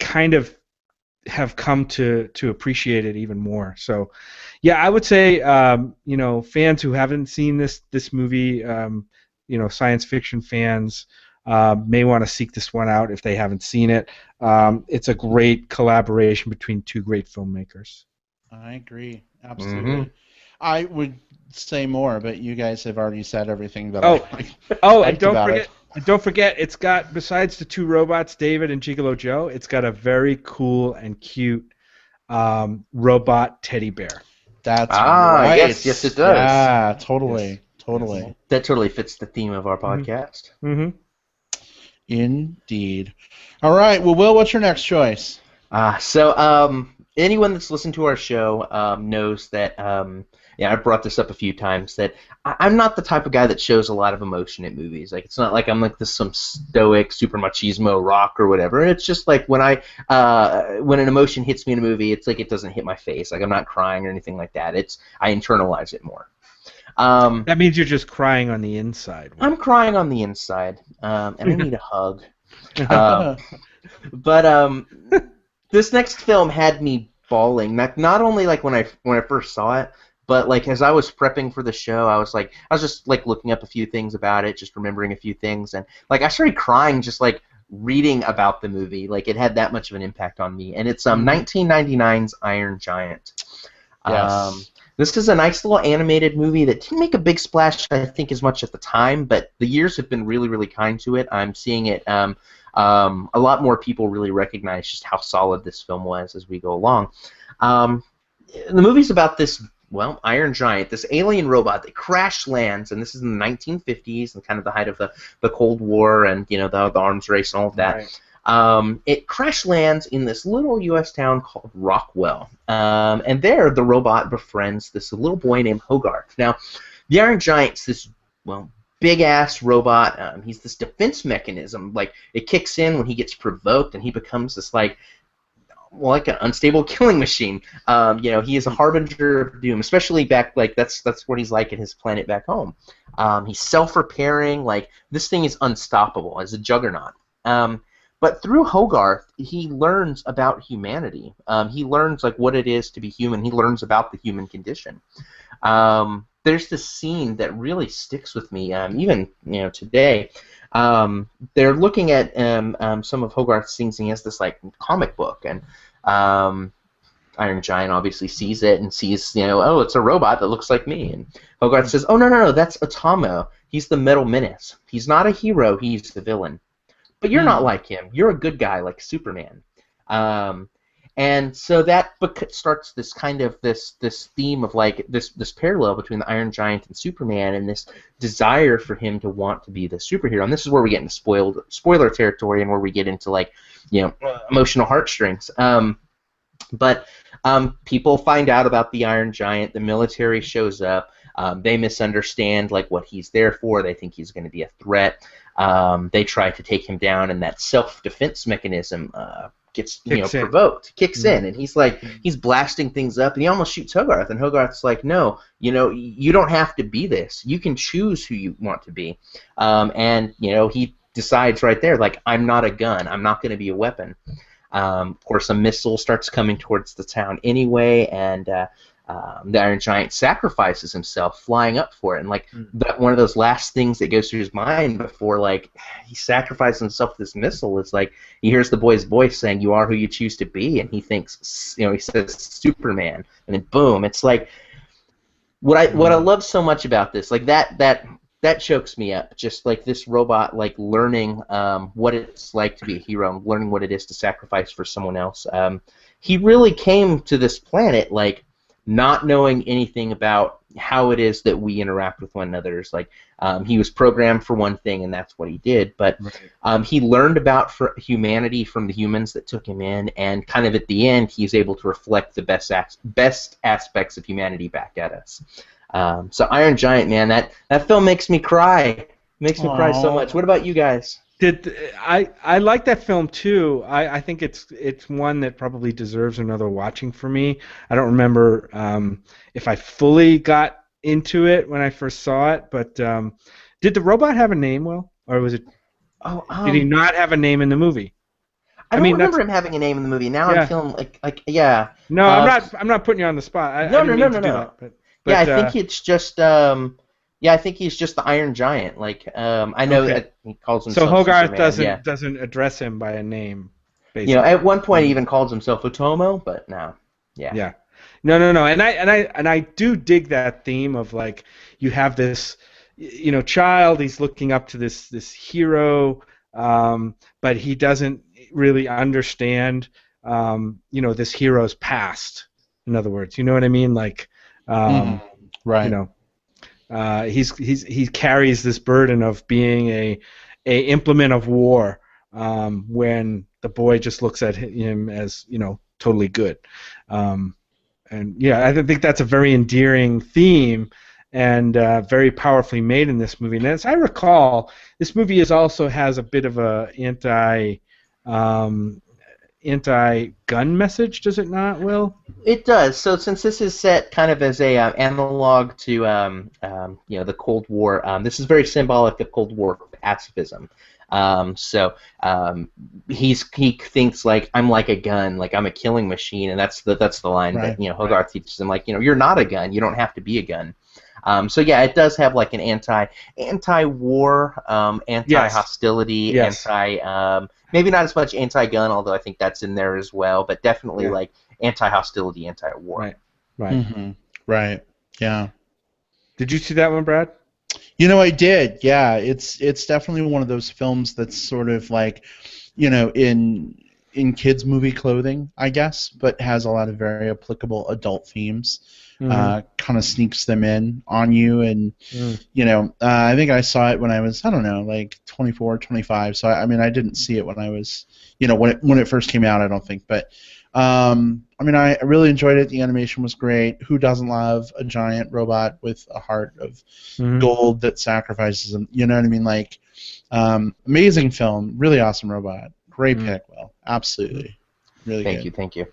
kind of have come to appreciate it even more. So, yeah, I would say fans who haven't seen this movie, science fiction fans may want to seek this one out if they haven't seen it. It's a great collaboration between two great filmmakers. I agree, absolutely. I would say more, but you guys have already said everything that I liked about it. Don't forget, it's got, besides the two robots, David and Gigolo Joe, it's got a very cool and cute robot teddy bear. That's right. Yes, it does. Yeah, totally. That totally fits the theme of our podcast. Mm-hmm. Indeed. All right. Well, Will, what's your next choice? Anyone that's listened to our show knows that, I've brought this up a few times, that I'm not the type of guy that shows a lot of emotion at movies. Like, it's not like I'm like some stoic, super machismo rock or whatever. It's just like when an emotion hits me in a movie, it's like it doesn't hit my face. Like, I'm not crying or anything like that. I internalize it more. That means you're just crying on the inside. I'm crying on the inside, and I need a hug. But this next film had me bawling. Not only like when I first saw it, but like as I was prepping for the show, I was just like looking up a few things about it, just remembering a few things, and like I started crying just like reading about the movie. Like, it had that much of an impact on me. And it's 1999's Iron Giant. Yes. This is a nice little animated movie that didn't make a big splash, I think, as much at the time, but the years have been really, really kind to it. I'm seeing it. A lot more people really recognize just how solid this film was as we go along. The movie's about this well, Iron Giant, this alien robot that crash lands, and this is in the 1950s and kind of the height of the Cold War and the arms race and all of that. Right. It crash lands in this little U.S. town called Rockwell, and there the robot befriends this little boy named Hogarth. Now, the Iron Giant's this big ass robot. He's this defense mechanism. Like it kicks in when he gets provoked, and he becomes this like an unstable killing machine. He is a harbinger of doom, especially back that's what he's like in his planet back home. He's self-repairing. Like this thing is unstoppable as a juggernaut. But through Hogarth, he learns about humanity. He learns like what it is to be human. He learns about the human condition. There's this scene that really sticks with me, even today. They're looking at some of Hogarth's things, and he has this like comic book, and Iron Giant obviously sees it and sees, oh, it's a robot that looks like me, and Hogarth says, oh no, that's Atomo. He's the Metal Menace. He's not a hero. He's the villain. But you're not like him. You're a good guy like Superman. And so that starts this kind of this theme of like this parallel between the Iron Giant and Superman, and this desire for him to want to be the superhero. And this is where we get into spoiler territory, and where we get into like emotional heartstrings. But people find out about the Iron Giant. The military shows up. They misunderstand like what he's there for. They think he's going to be a threat. They try to take him down, and that self-defense mechanism gets provoked, kicks in, and he's blasting things up, and he almost shoots Hogarth, and Hogarth's like, no, you don't have to be this. You can choose who you want to be. And he decides right there, like, I'm not a gun. I'm not going to be a weapon. Of course, a missile starts coming towards the town anyway, and the Iron Giant sacrifices himself flying up for it, and like that one of those last things that goes through his mind before like he sacrifices himself to this missile is like he hears the boy's voice saying, "You are who you choose to be," and he thinks, he says Superman, and then boom, it's like what I love so much about this, like that chokes me up, just like this robot like learning what it's like to be a hero, learning what it is to sacrifice for someone else. He really came to this planet like not knowing anything about how it is that we interact with one another. It's like he was programmed for one thing, and that's what he did. But he learned about humanity from the humans that took him in, and kind of at the end, he's able to reflect the best aspects of humanity back at us. So Iron Giant, man, that film makes me cry. It makes me cry so much. What about you guys? I like that film too. I think it's one that probably deserves another watching for me. I don't remember if I fully got into it when I first saw it, but did the robot have a name, Will, or was it? Did he not have a name in the movie? I don't remember him having a name in the movie. Now I'm feeling like yeah. No, I'm not putting you on the spot. No. But yeah, I think it's just I think he's just the Iron Giant. Like, I know that he calls himself. So Hogarth Superman, doesn't address him by a name. Basically. At one point he even calls himself Otomo, but no. Yeah. Yeah. No. And I do dig that theme of like you have this, child. He's looking up to this hero, but he doesn't really understand, this hero's past. In other words, you know what I mean? Like, right. He carries this burden of being a implement of war when the boy just looks at him as totally good, and yeah, I think that's a very endearing theme and very powerfully made in this movie. And as I recall, this movie also has a bit of a anti-gun message, does it not, Will? It does. So since this is set kind of as a analog to the Cold War, this is very symbolic of Cold War pacifism. He thinks like I'm like a gun, like I'm a killing machine, and that's the line that Hogarth teaches him, like you're not a gun, you don't have to be a gun. So yeah, it does have like an anti-war, anti-hostility, maybe not as much anti-gun, although I think that's in there as well, but definitely like anti-hostility, anti-war. Right. Right. Yeah. Did you see that one, Brad? I did. Yeah, it's definitely one of those films that's sort of like, in kids' movie clothing, I guess, but has a lot of very applicable adult themes. Kind kind of sneaks them in on you, and I think I saw it when I was, I don't know, like 24, 25. So I mean, I didn't see it when I was, when it first came out, I don't think, but I mean, I really enjoyed it. The animation was great. Who doesn't love a giant robot with a heart of gold that sacrifices them? You know what I mean? Like, amazing film, really awesome robot. Great pick, Will. Absolutely. Really good. Thank you.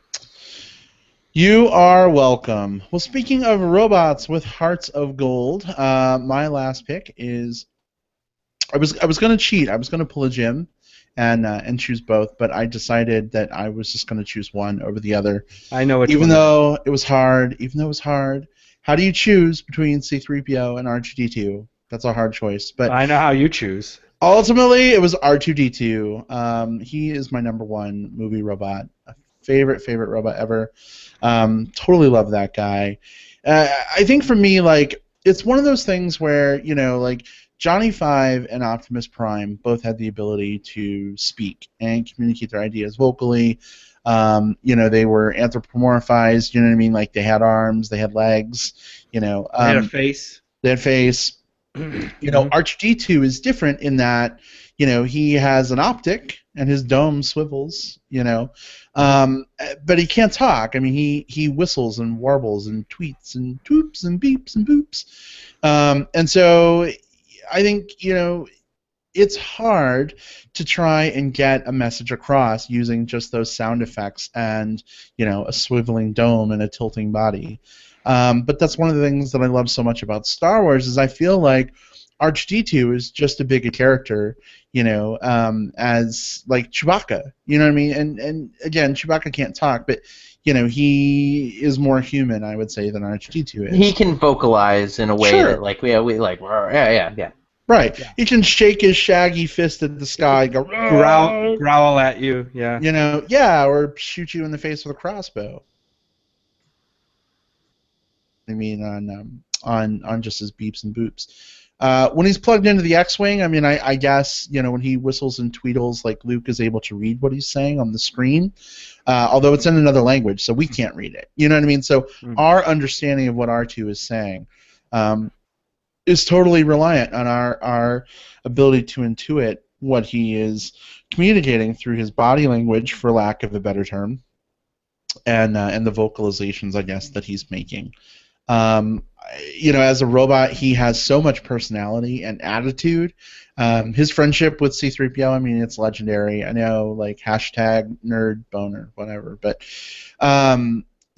You are welcome. Well, speaking of robots with hearts of gold, my last pick is I was going to cheat. I was going to pull a Jim and choose both, but I decided that I was just going to choose one over the other. I know even though it was hard. How do you choose between C-3PO and R2-D2? That's a hard choice. But I know how you choose. Ultimately, it was R2-D2. He is my number one movie robot. Favorite robot ever. Totally love that guy. I think for me, like, it's one of those things where, like, Johnny Five and Optimus Prime both had the ability to speak and communicate their ideas vocally. They were anthropomorphized, you know what I mean? Like, they had arms, they had legs, they had a face. They had face. R2-D2 is different in that, he has an optic and his dome swivels, but he can't talk. I mean, he whistles and warbles and tweets and twoops and beeps and boops. And so I think, it's hard to try and get a message across using just those sound effects and, a swiveling dome and a tilting body. But that's one of the things that I love so much about Star Wars is I feel like R2-D2 is just a bigger character, as like Chewbacca, you know what I mean? And again, Chewbacca can't talk, but he is more human, I would say, than R2-D2 is. He can vocalize in a way that, like, we like, yeah. Right. Yeah. He can shake his shaggy fist at the sky, go growl at you, yeah. Or shoot you in the face with a crossbow. I mean, on just his beeps and boops. When he's plugged into the X-wing, I mean, I guess when he whistles and tweedles, like Luke is able to read what he's saying on the screen, although it's in another language, so we can't read it. You know what I mean? So our understanding of what R2 is saying is totally reliant on our ability to intuit what he is communicating through his body language, for lack of a better term, and the vocalizations, I guess, that he's making. As a robot, he has so much personality and attitude. His friendship with C-3PO, I mean, it's legendary. I know, like, hashtag nerd boner, whatever, but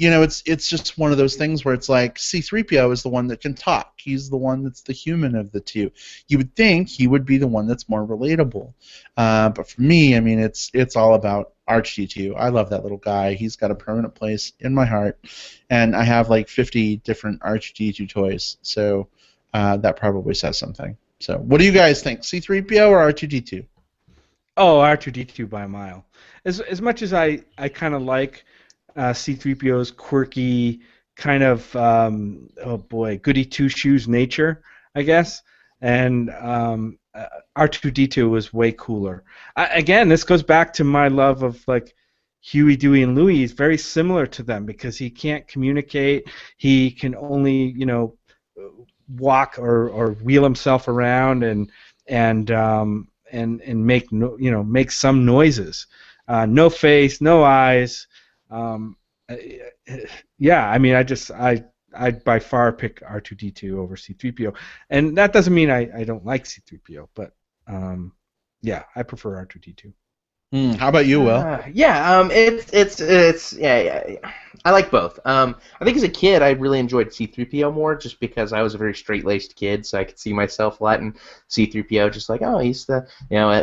it's just one of those things where it's like C-3PO is the one that can talk. He's the one that's the human of the two. You would think he would be the one that's more relatable, but for me, I mean, it's all about R2-D2. I love that little guy. He's got a permanent place in my heart, and I have like 50 different R2-D2 toys, so that probably says something. So what do you guys think, C-3PO or R2-D2? Oh, R2-D2 by a mile. As much as I kind of like C-3PO's quirky kind of goody two-shoes nature, I guess, and R2-D2 was way cooler. Again, this goes back to my love of like Huey, Dewey, and Louie. He's very similar to them because he can't communicate. He can only walk or wheel himself around and make make some noises. No face, no eyes. Yeah, I mean, I by far pick R2-D2 over C-3PO, and that doesn't mean I don't like C-3PO, but yeah, I prefer R2-D2. How about you, Will? It's I like both. I think as a kid, I really enjoyed C-3PO more, just because I was a very straight-laced kid, so I could see myself a lot in C-3PO, just like, oh, he's the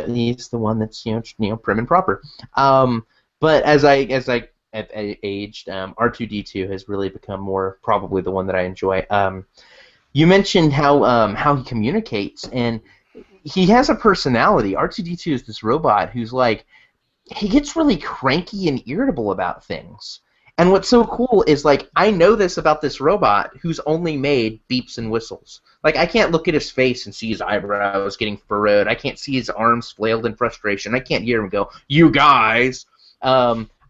he's the one that's prim and proper. But as I aged, R2-D2 has really become more probably the one that I enjoy. You mentioned how he communicates, and he has a personality. R2-D2 is this robot who's like, he gets really cranky and irritable about things. And what's so cool is, like, I know this about this robot who's only made beeps and whistles. Like, I can't look at his face and see his eyebrows getting furrowed. I can't see his arms flailed in frustration. I can't hear him go, "You guys."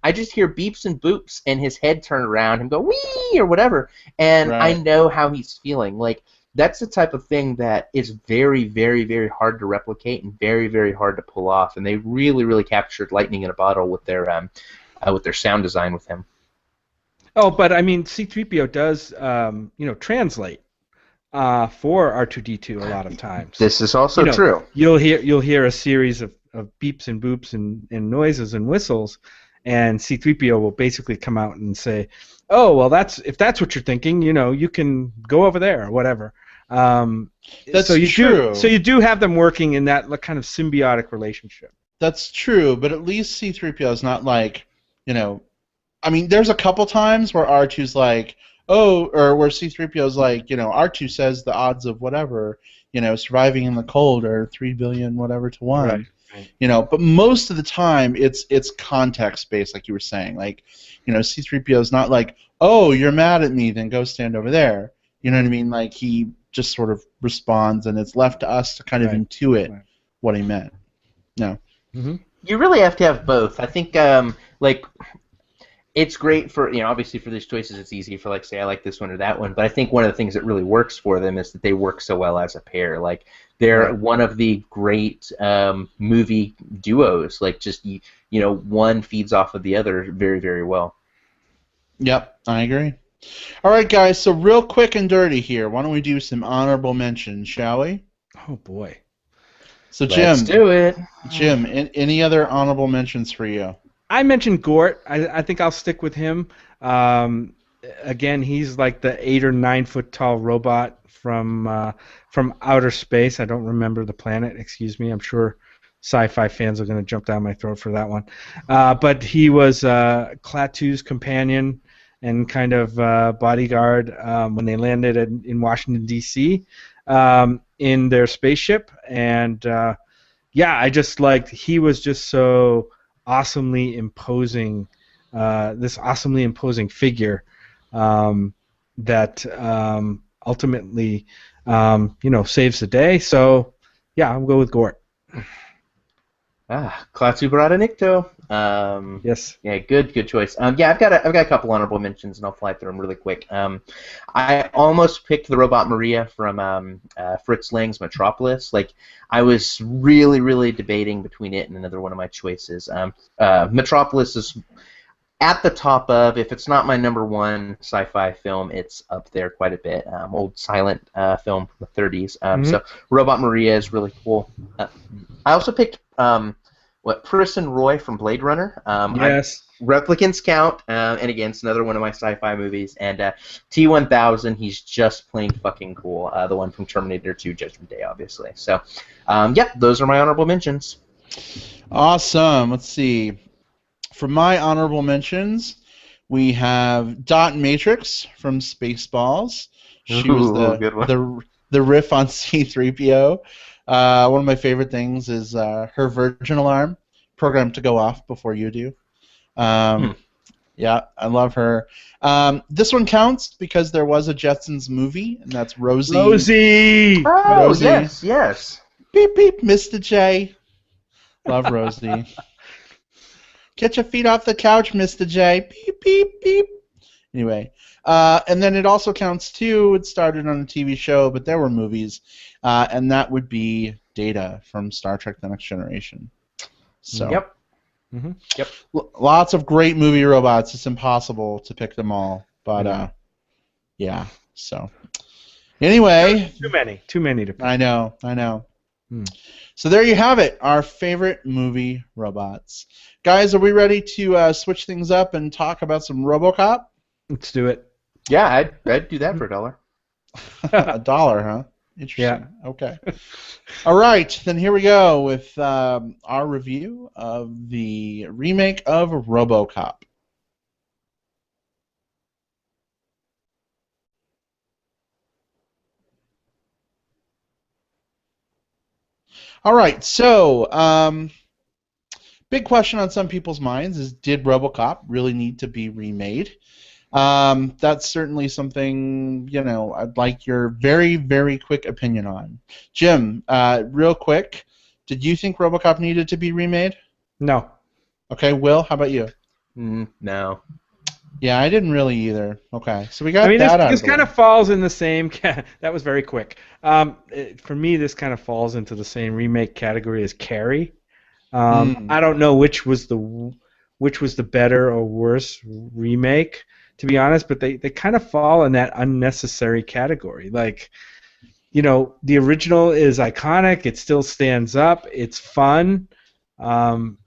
I just hear beeps and boops, and his head turn around and go wee or whatever, and I Right. know how he's feeling. Like that's the type of thing that is very, very, very hard to replicate and very, very hard to pull off. And they really, really captured lightning in a bottle with their sound design with him. Oh, but I mean, C-3PO does, translate for R2-D2 a lot of times. This is also true. You'll hear a series of beeps and boops and noises and whistles, and C-3PO will basically come out and say, "Oh, well, if that's what you're thinking, you can go over there or whatever." That's so you true. So you do have them working in that kind of symbiotic relationship. That's true, but at least C-3PO is not like, I mean, there's a couple times where R2's like, oh, or where C-3PO's like, R2 says the odds of whatever, surviving in the cold are 3 billion whatever to 1. Right. But most of the time it's context based, like you were saying. Like, C-3PO is not like, oh, you're mad at me, then go stand over there. You know what I mean? Like, he just sort of responds, and it's left to us to kind of intuit what he meant. No. Mm-hmm. You really have to have both. I think, it's great for, obviously for these choices it's easy for, like, say I like this one or that one, but I think one of the things that really works for them is that they work so well as a pair. Like, they're one of the great movie duos. Like, just, one feeds off of the other very, very well. Yep, I agree. All right, guys, so real quick and dirty here. Why don't we do some honorable mentions, shall we? Oh, boy. So, Jim. Let's do it. Jim, any other honorable mentions for you? I mentioned Gort. I think I'll stick with him. Again, he's like the 8 or 9 foot tall robot from outer space. I don't remember the planet. Excuse me. I'm sure sci-fi fans are going to jump down my throat for that one. But he was Klaatu's companion and kind of bodyguard when they landed in Washington D.C. In their spaceship, and I just liked. He was just so awesomely imposing, this awesomely imposing figure that ultimately, saves the day. So, I'll go with Gort. Klaatu Barada Nikto. Yes. Yeah, good choice. I've got a couple honorable mentions, and I'll fly through them really quick. I almost picked the robot Maria from Fritz Lang's Metropolis. Like, I was really, really debating between it and another one of my choices. Metropolis is at the top of, if it's not my number one sci-fi film, it's up there quite a bit. Old silent film from the 30s. So Robot Maria is really cool. I also picked Pris and Roy from Blade Runner. Yes. Replicants count, and again, it's another one of my sci-fi movies. And T-1000, he's just plain fucking cool. The one from Terminator 2: Judgment Day, obviously. So, those are my honorable mentions. Awesome. Let's see. For my honorable mentions, we have Dot Matrix from Spaceballs. She was the riff on C-3PO. One of my favorite things is her Virgin alarm, programmed to go off before you do. Yeah, I love her. This one counts because there was a Jetsons movie, and that's Rosie. Rosie! Oh, Rosie. Yes. Beep, beep, Mr. J. Love Rosie. Get your feet off the couch, Mr. J. Beep, beep, beep. Anyway, and then it also counts, too. It started on a TV show, but there were movies, and that would be Data from Star Trek The Next Generation. So, Yep. Lots of great movie robots. It's impossible to pick them all, but so anyway, too many to pick. I know. So there you have it, our favorite movie robots. Guys, are we ready to switch things up and talk about some RoboCop? Let's do it. Yeah, I'd do that for $1. $1, huh? Interesting. Yeah. Okay. All right, then here we go with our review of the remake of RoboCop. All right, so big question on some people's minds is, did RoboCop really need to be remade? That's certainly something, I'd like your very, very quick opinion on. Jim, real quick, did you think RoboCop needed to be remade? No. Okay, Will, how about you? No. Yeah, I didn't really either. Okay, so we I got mean, this that out of this the kind way. of falls in the same. That was very quick. For me, this kind of falls into the same remake category as Carrie. Mm, I don't know which was the better or worse remake, to be honest, but they kind of fall in that unnecessary category. Like, the original is iconic. It still stands up. It's fun. Um,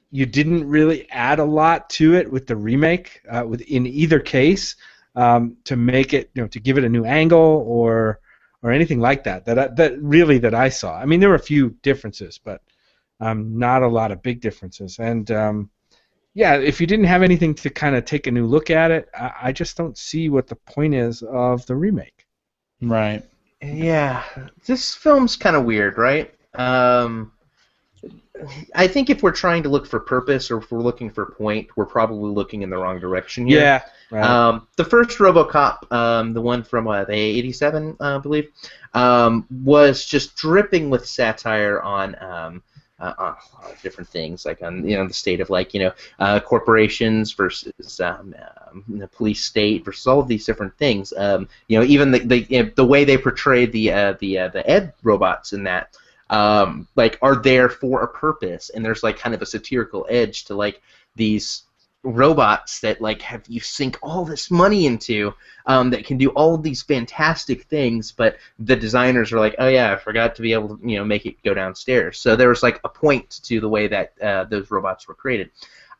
you didn't really add a lot to it with the remake, in either case, to make it, to give it a new angle or anything like that. That I saw. I mean, there were a few differences, but not a lot of big differences. And yeah, if you didn't have anything to kind of take a new look at it, I just don't see what the point is of the remake. right. Yeah, this film's kind of weird, right? I think if we're trying to look for purpose or if we're looking for point, we're probably looking in the wrong direction here. Yeah, right. The first RoboCop, the one from the '87, I believe, was just dripping with satire on a lot of different things, like on the state of corporations versus the police state versus all of these different things. Even the way they portrayed the Ed robots in that. Are there for a purpose, and there's kind of a satirical edge to these robots that have you sink all this money into, that can do all of these fantastic things, but the designers are like, oh yeah, I forgot to be able to make it go downstairs. So there was a point to the way that those robots were created.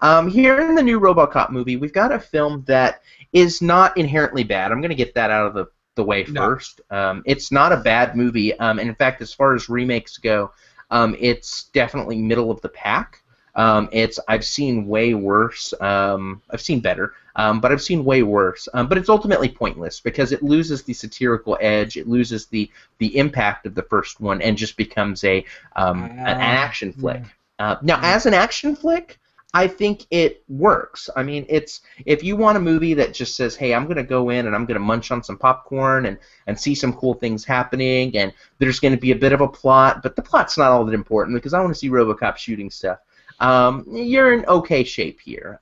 Here in the new RoboCop movie, we've got a film that is not inherently bad. I'm going to get that out of the way first. It's not a bad movie, and in fact, as far as remakes go, it's definitely middle of the pack. I've seen way worse. I've seen better, but I've seen way worse. But it's ultimately pointless because it loses the satirical edge. It loses the impact of the first one and just becomes an action flick. Now, as an action flick, I think it works. I mean, if you want a movie that just says, "Hey, I'm going to go in and I'm going to munch on some popcorn and see some cool things happening, and there's going to be a bit of a plot, but the plot's not all that important because I want to see RoboCop shooting stuff." You're in okay shape here.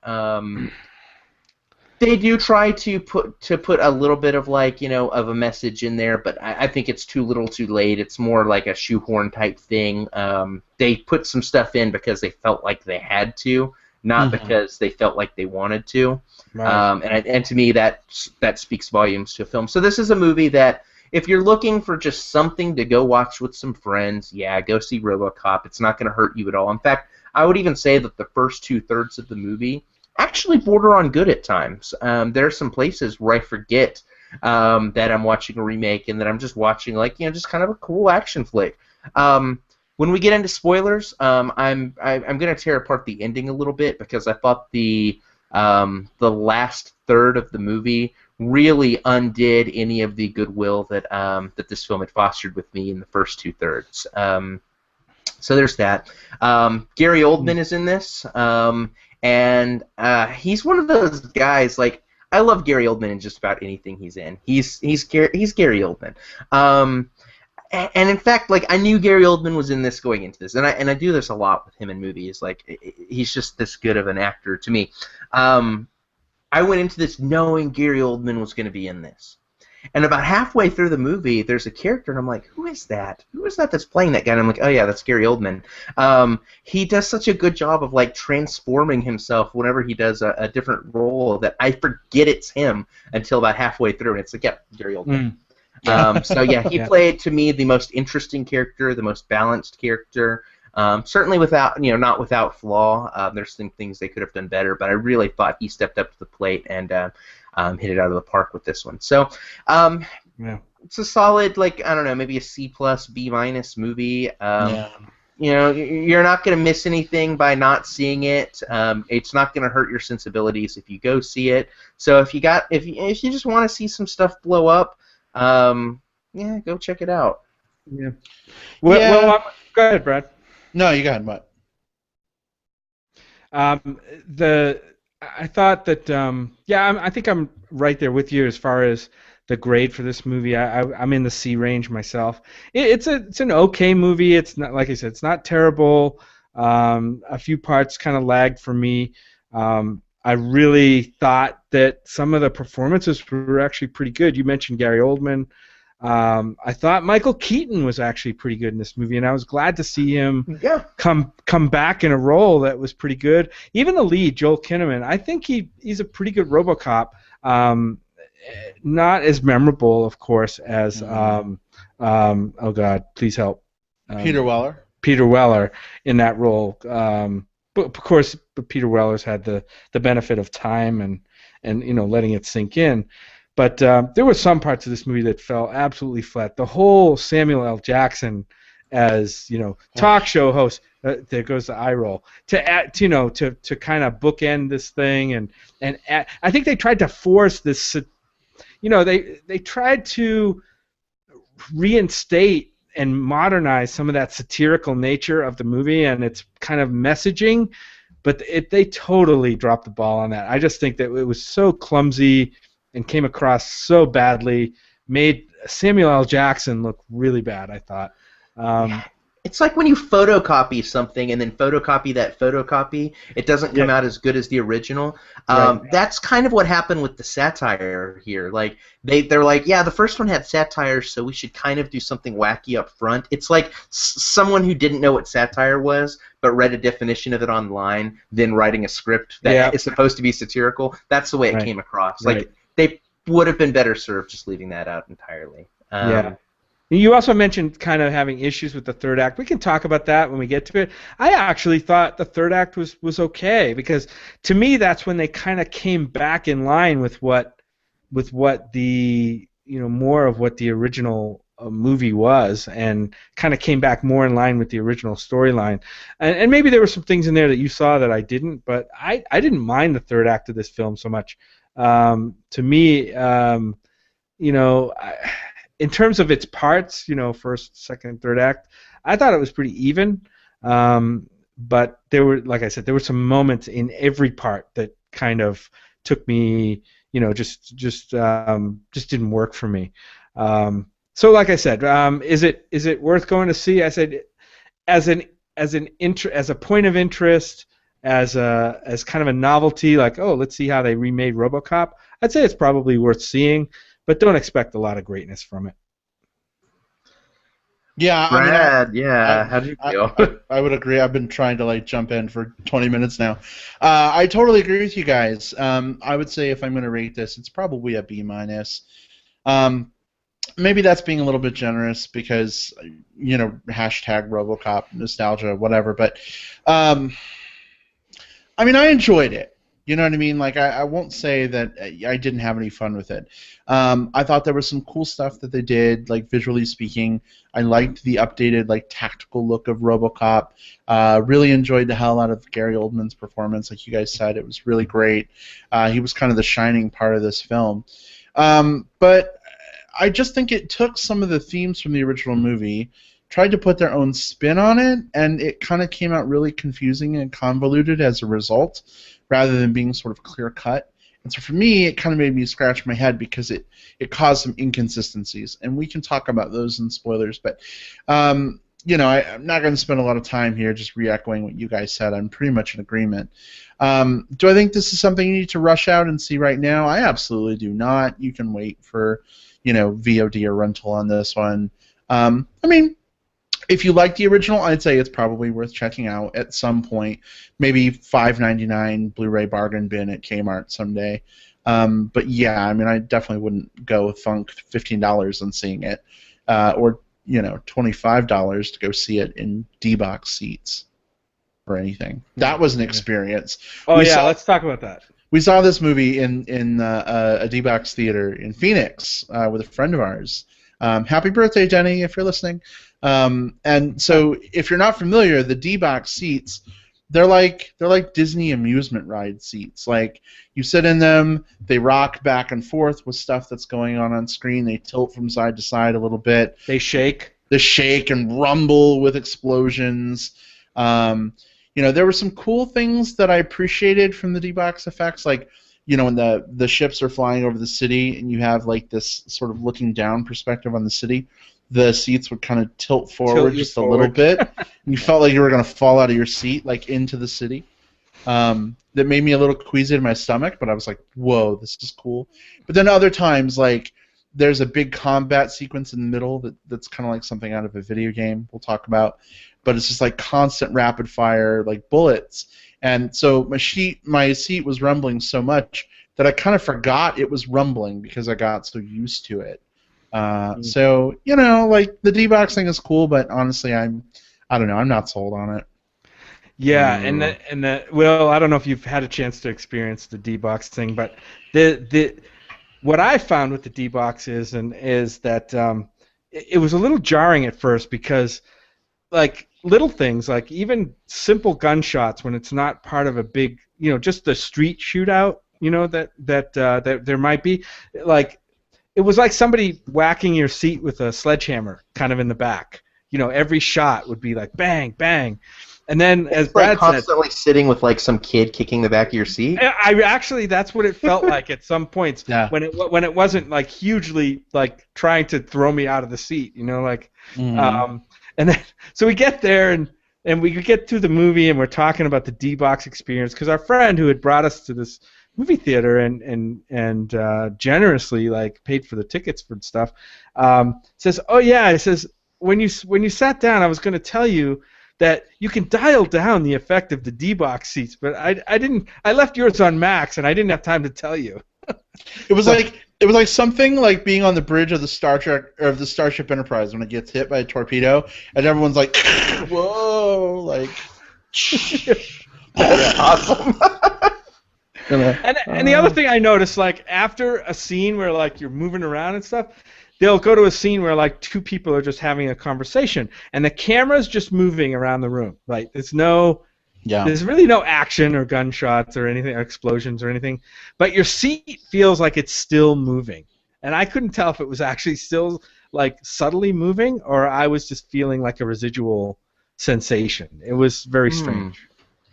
They do try to put a little bit of of a message in there, but I think it's too little, too late. It's more like a shoehorn type thing. They put some stuff in because they felt like they had to, not because they felt like they wanted to. Right. And to me, that speaks volumes to a film. So this is a movie that, if you're looking for just something to go watch with some friends, yeah, go see RoboCop. It's not going to hurt you at all. In fact, I would even say that the first 2/3 of the movie actually border on good at times. There are some places where I forget that I'm watching a remake and that I'm just watching just kind of a cool action flick. When we get into spoilers, I'm going to tear apart the ending a little bit because I thought the last third of the movie really undid any of the goodwill that this film had fostered with me in the first 2/3. So there's that. Gary Oldman is in this, and he's one of those guys. I love Gary Oldman in just about anything he's in. He's Gary Oldman. And in fact, I knew Gary Oldman was in this going into this, and I do this a lot with him in movies. He's just this good of an actor to me. I went into this knowing Gary Oldman was going to be in this. And about halfway through the movie, there's a character, and I'm like, who is that? Who is that that's playing that guy? And I'm like, oh, yeah, that's Gary Oldman. He does such a good job of, transforming himself whenever he does a different role that I forget it's him until about halfway through, and it's like, yeah, Gary Oldman. So, yeah, he played, to me, the most interesting character, the most balanced character. Certainly not without flaw. There's some things they could have done better, but I really thought he stepped up to the plate and hit it out of the park with this one. So it's a solid, I don't know, maybe a C+, B- movie. You're not going to miss anything by not seeing it. It's not going to hurt your sensibilities if you go see it. So if you just want to see some stuff blow up, go check it out. Yeah. Well, go ahead, Brad. No, you got what? I thought that I think I'm right there with you as far as the grade for this movie. I'm in the C range myself. It's an okay movie. It's not, like I said, it's not terrible. A few parts kind of lagged for me. I really thought that some of the performances were actually pretty good. You mentioned Gary Oldman. I thought Michael Keaton was actually pretty good in this movie, and I was glad to see him come back in a role that was pretty good. Even the lead, Joel Kinnaman, I think he's a pretty good RoboCop. Not as memorable, of course, as oh God, please help. Peter Weller. Peter Weller in that role. But of course, Peter Weller's had the benefit of time and letting it sink in. But there were some parts of this movie that fell absolutely flat. The whole Samuel L. Jackson as talk show host. There goes the eye roll to kind of bookend this thing and I think they tried to force this. They tried to reinstate and modernize some of that satirical nature of the movie and its kind of messaging, but they totally dropped the ball on that. I just think that it was so clumsy and came across so badly, made Samuel L. Jackson look really bad, I thought. It's like when you photocopy something and then photocopy that photocopy, it doesn't come out as good as the original. Right. That's kind of what happened with the satire here. Like they're like, yeah, the first one had satire, so we should kind of do something wacky up front. It's like someone who didn't know what satire was but read a definition of it online, then writing a script that is supposed to be satirical. That's the way it came across. Like they would have been better served just leaving that out entirely. You also mentioned kind of having issues with the third act. We can talk about that when we get to it. I actually thought the third act was okay because to me that's when they kind of came back in line with what the more of what the original movie was and kind of came back more in line with the original storyline. And maybe there were some things in there that you saw that I didn't, but I didn't mind the third act of this film so much. To me, in terms of its parts, first, second, third act, I thought it was pretty even. But there were, like I said, there were some moments in every part that kind of took me, just didn't work for me. So, like I said, is it worth going to see? I said, as a point of interest, as kind of a novelty, like let's see how they remade RoboCop. I'd say it's probably worth seeing. But don't expect a lot of greatness from it. Yeah, Brad, how do you feel? I would agree. I've been trying to jump in for 20 minutes now. I totally agree with you guys. I would say if I'm going to rate this, it's probably a B-. Maybe that's being a little bit generous because hashtag RoboCop nostalgia, whatever. But I enjoyed it. You know what I mean? I won't say that I didn't have any fun with it. I thought there was some cool stuff that they did, visually speaking. I liked the updated, tactical look of RoboCop. Really enjoyed the hell out of Gary Oldman's performance. Like you guys said, it was really great. He was kind of the shining part of this film. But I just think it took some of the themes from the original movie, tried to put their own spin on it, and it kind of came out really confusing and convoluted as a result, rather than being sort of clear-cut. And so for me, it kind of made me scratch my head because it caused some inconsistencies. And we can talk about those in spoilers, but I'm not going to spend a lot of time here just re-echoing what you guys said. I'm pretty much in agreement. Do I think this is something you need to rush out and see right now? I absolutely do not. You can wait for, VOD or rental on this one. If you like the original, I'd say it's probably worth checking out at some point. Maybe $5.99 Blu-ray bargain bin at Kmart someday. But yeah, I definitely wouldn't go thunk $15 on seeing it, or $25 to go see it in D-box seats or anything. That was an experience. Let's talk about that. We saw this movie in a D-box theater in Phoenix with a friend of ours. Happy birthday, Jenny, if you're listening. And so, if you're not familiar, the D-box seats, they're like Disney amusement ride seats. You sit in them, they rock back and forth with stuff that's going on screen. They tilt from side to side a little bit. They shake. They shake and rumble with explosions. There were some cool things that I appreciated from the D-box effects, when the ships are flying over the city and you have this sort of looking down perspective on the city. The seats would kind of tilt forward just a little bit. You felt like you were going to fall out of your seat, into the city. that made me a little queasy in my stomach, but I was like, whoa, this is cool. But then other times, like, there's a big combat sequence in the middle that's kind of like something out of a video game we'll talk about, but it's just like constant rapid fire, like bullets. And so my seat was rumbling so much that I kind of forgot it was rumbling because I got so used to it. So, you know, like, the D-Box thing is cool, but honestly, I don't know, I'm not sold on it. Yeah, well, I don't know if you've had a chance to experience the D-Box thing, but what I found with the D-Box is that it was a little jarring at first because, like, little things, like even simple gunshots when it's not part of a big, you know, just the street shootout, you know, that there might be, like, it was like somebody whacking your seat with a sledgehammer kind of in the back. You know, every shot would be like bang, bang. And then, as Brad said, constantly sitting with like some kid kicking the back of your seat. I actually, that's what it felt like at some points. Yeah. When it wasn't like hugely like trying to throw me out of the seat, you know, like. And then so we get there and we get through the movie and we're talking about the D-Box experience because our friend who had brought us to this movie theater and generously like paid for the tickets for stuff says, oh yeah, it says when you sat down, I was going to tell you that you can dial down the effect of the D-Box seats, but I left yours on max and I didn't have time to tell you. It was like something like being on the bridge of the Star Trek or of the Starship Enterprise when it gets hit by a torpedo and everyone's like, whoa, like. That's awesome. And the other thing I noticed, like after a scene where like you're moving around and stuff, they'll go to a scene where like two people are just having a conversation and the camera's just moving around the room. Right? There's really no action or gunshots or anything, or explosions or anything, but your seat feels like it's still moving. And I couldn't tell if it was actually still like subtly moving or I was just feeling like a residual sensation. It was very strange.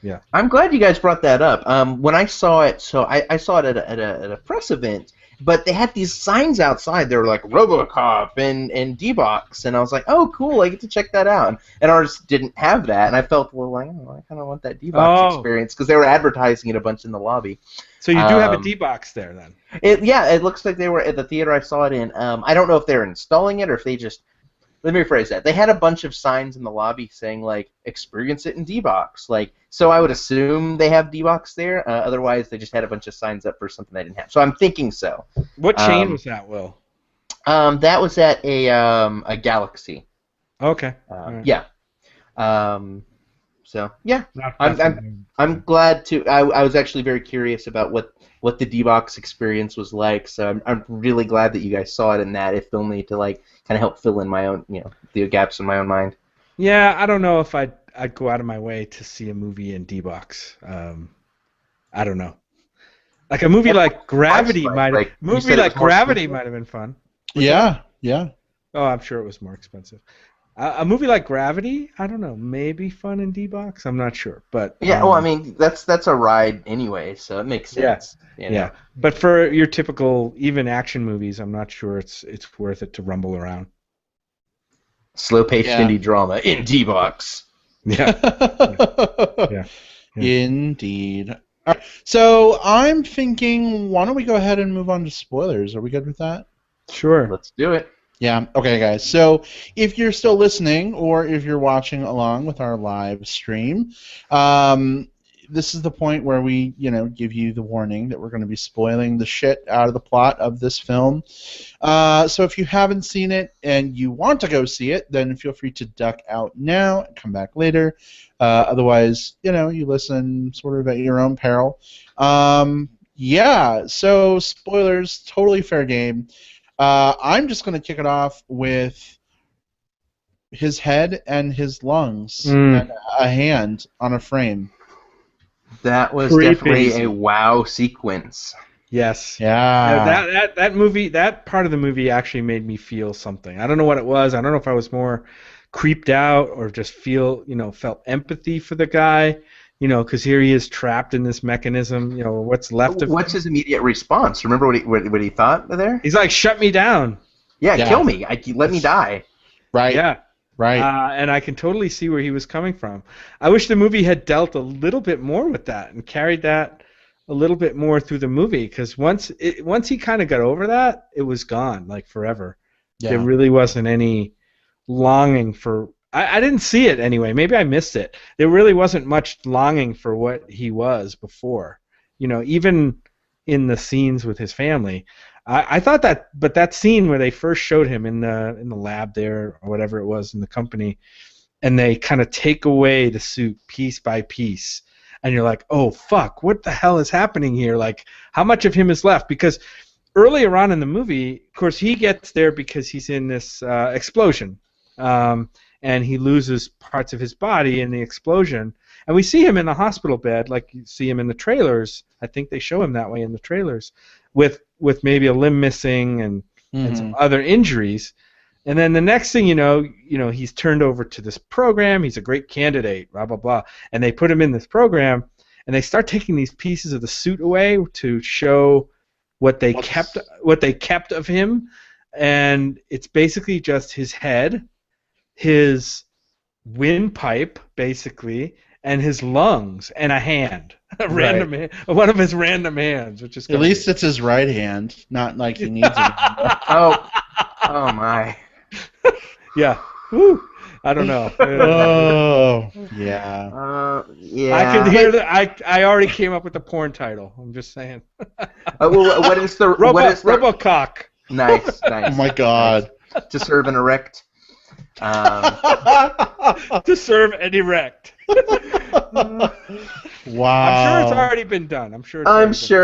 Yeah, I'm glad you guys brought that up. When I saw it, so I saw it at a press event, but they had these signs outside. They were like RoboCop and D-Box, and I was like, oh, cool, I get to check that out. And ours didn't have that, and I felt, well, like, oh, I kind of want that D-Box experience because they were advertising it a bunch in the lobby. So you do have a D-Box there, then? It looks like they were at the theater I saw it in. I don't know if they're installing it or if they just. Let me rephrase that. They had a bunch of signs in the lobby saying, like, experience it in D-Box. Like, so I would assume they have D-Box there. Otherwise, they just had a bunch of signs up for something they didn't have. So I'm thinking so. What chain was that, Will? That was at a Galaxy. Okay. Right. Yeah. So, yeah. I'm glad to... I was actually very curious about what the D-Box experience was like, so I'm really glad that you guys saw it in that, if only to like kind of help fill in my own, the gaps in my own mind. Yeah, I don't know if I'd go out of my way to see a movie in D-Box. I don't know. Like a movie like Gravity might have been fun. Yeah. Oh, I'm sure it was more expensive. A movie like Gravity, I don't know, maybe fun in D-Box. I'm not sure, but yeah. Well, I mean, that's a ride anyway, so it makes sense. Yeah. But for your typical even action movies, I'm not sure it's worth it to rumble around. Slow-paced indie drama in D-Box. Yeah. Indeed. All right. So I'm thinking, why don't we go ahead and move on to spoilers? Are we good with that? Sure. Let's do it. Yeah, okay, guys. So if you're still listening or if you're watching along with our live stream, this is the point where we, give you the warning that we're going to be spoiling the shit out of the plot of this film. So if you haven't seen it and you want to go see it, then feel free to duck out now and come back later. Otherwise, you listen sort of at your own peril. Yeah, so spoilers, totally fair game. I'm just going to kick it off with his head and his lungs and a hand on a frame. That was definitely a wow sequence. Yes. Yeah. That movie, that part of the movie actually made me feel something. I don't know what it was. I don't know if I was more creeped out or just felt empathy for the guy. Because here he is trapped in this mechanism. What's left of him. What's his immediate response? Remember what he thought there? He's like, "Shut me down." Yeah. Kill me. Let me die. Right. Yeah. Right. And I can totally see where he was coming from. I wish the movie had dealt a little bit more with that and carried that a little bit more through the movie, because once he kind of got over that, it was gone, like forever. There Yeah. really wasn't any longing for. I didn't see it anyway. Maybe I missed it. There really wasn't much longing for what he was before. Even in the scenes with his family. I thought that, but that scene where they first showed him in the lab there, or whatever it was in the company, and they kind of take away the suit piece by piece, and you're like, oh fuck, what the hell is happening here? Like, how much of him is left? Because earlier on in the movie, of course, he gets there because he's in this explosion, and he loses parts of his body in the explosion. And we see him in the hospital bed, like you see him in the trailers. I think they show him that way in the trailers, with maybe a limb missing and some other injuries. And then the next thing you know, he's turned over to this program. He's a great candidate, blah blah blah. And they put him in this program, and they start taking these pieces of the suit away to show what they kept of him, and it's basically just his head, his windpipe, basically, and his lungs, and a hand, one of his random hands, which is at least it's his right hand, not like he needs it. Oh my. Yeah. Woo. I don't know. Oh, yeah. Yeah. I can hear that. I already came up with the porn title. I'm just saying. Well, what is the RoboCop? Nice. Oh my God. Nice. To serve and erect. To serve and erect. Wow. I'm sure it's already been done. I'm sure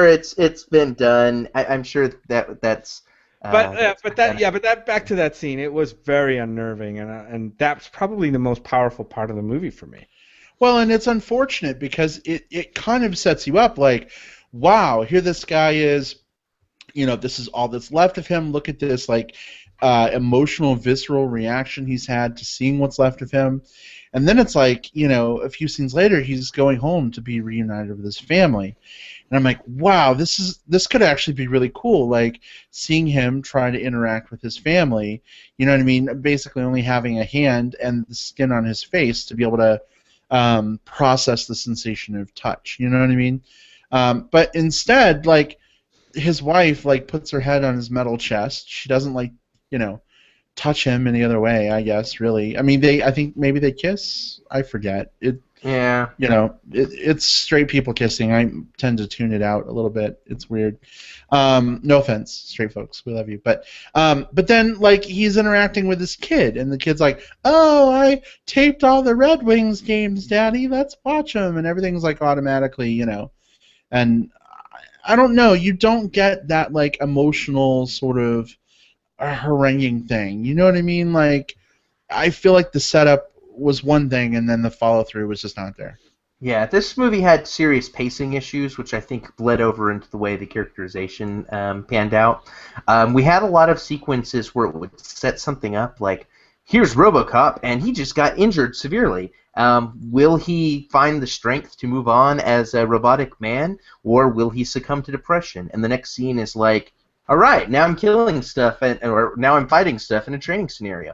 it's been done. I'm sure that's. But back to that scene. It was very unnerving, and that's probably the most powerful part of the movie for me. Well, and it's unfortunate because it kind of sets you up like, wow, here this guy is, this is all that's left of him. Look at this, like, emotional, visceral reaction he's had to seeing what's left of him. And then it's like, a few scenes later, he's going home to be reunited with his family. And I'm like, wow, this could actually be really cool, like seeing him try to interact with his family. You know what I mean? Basically only having a hand and the skin on his face to be able to process the sensation of touch. You know what I mean? But instead, like, his wife, like, puts her head on his metal chest. She doesn't, like, touch him any other way, I guess, really. I mean, I think maybe they kiss. I forget. Yeah. It's straight people kissing. I tend to tune it out a little bit. It's weird. No offense, straight folks. We love you. But then, like, he's interacting with this kid, and the kid's like, oh, I taped all the Red Wings games, Daddy. Let's watch them. And everything's, like, automatically, And I don't know. You don't get that, like, emotional sort of haranguing thing. You know what I mean? Like, I feel like the setup was one thing, and then the follow-through was just not there. Yeah, this movie had serious pacing issues, which I think bled over into the way the characterization panned out. We had a lot of sequences where it would set something up, like, here's RoboCop, and he just got injured severely. Will he find the strength to move on as a robotic man, or will he succumb to depression? And the next scene is like, all right, now I'm killing stuff, or now I'm fighting stuff in a training scenario.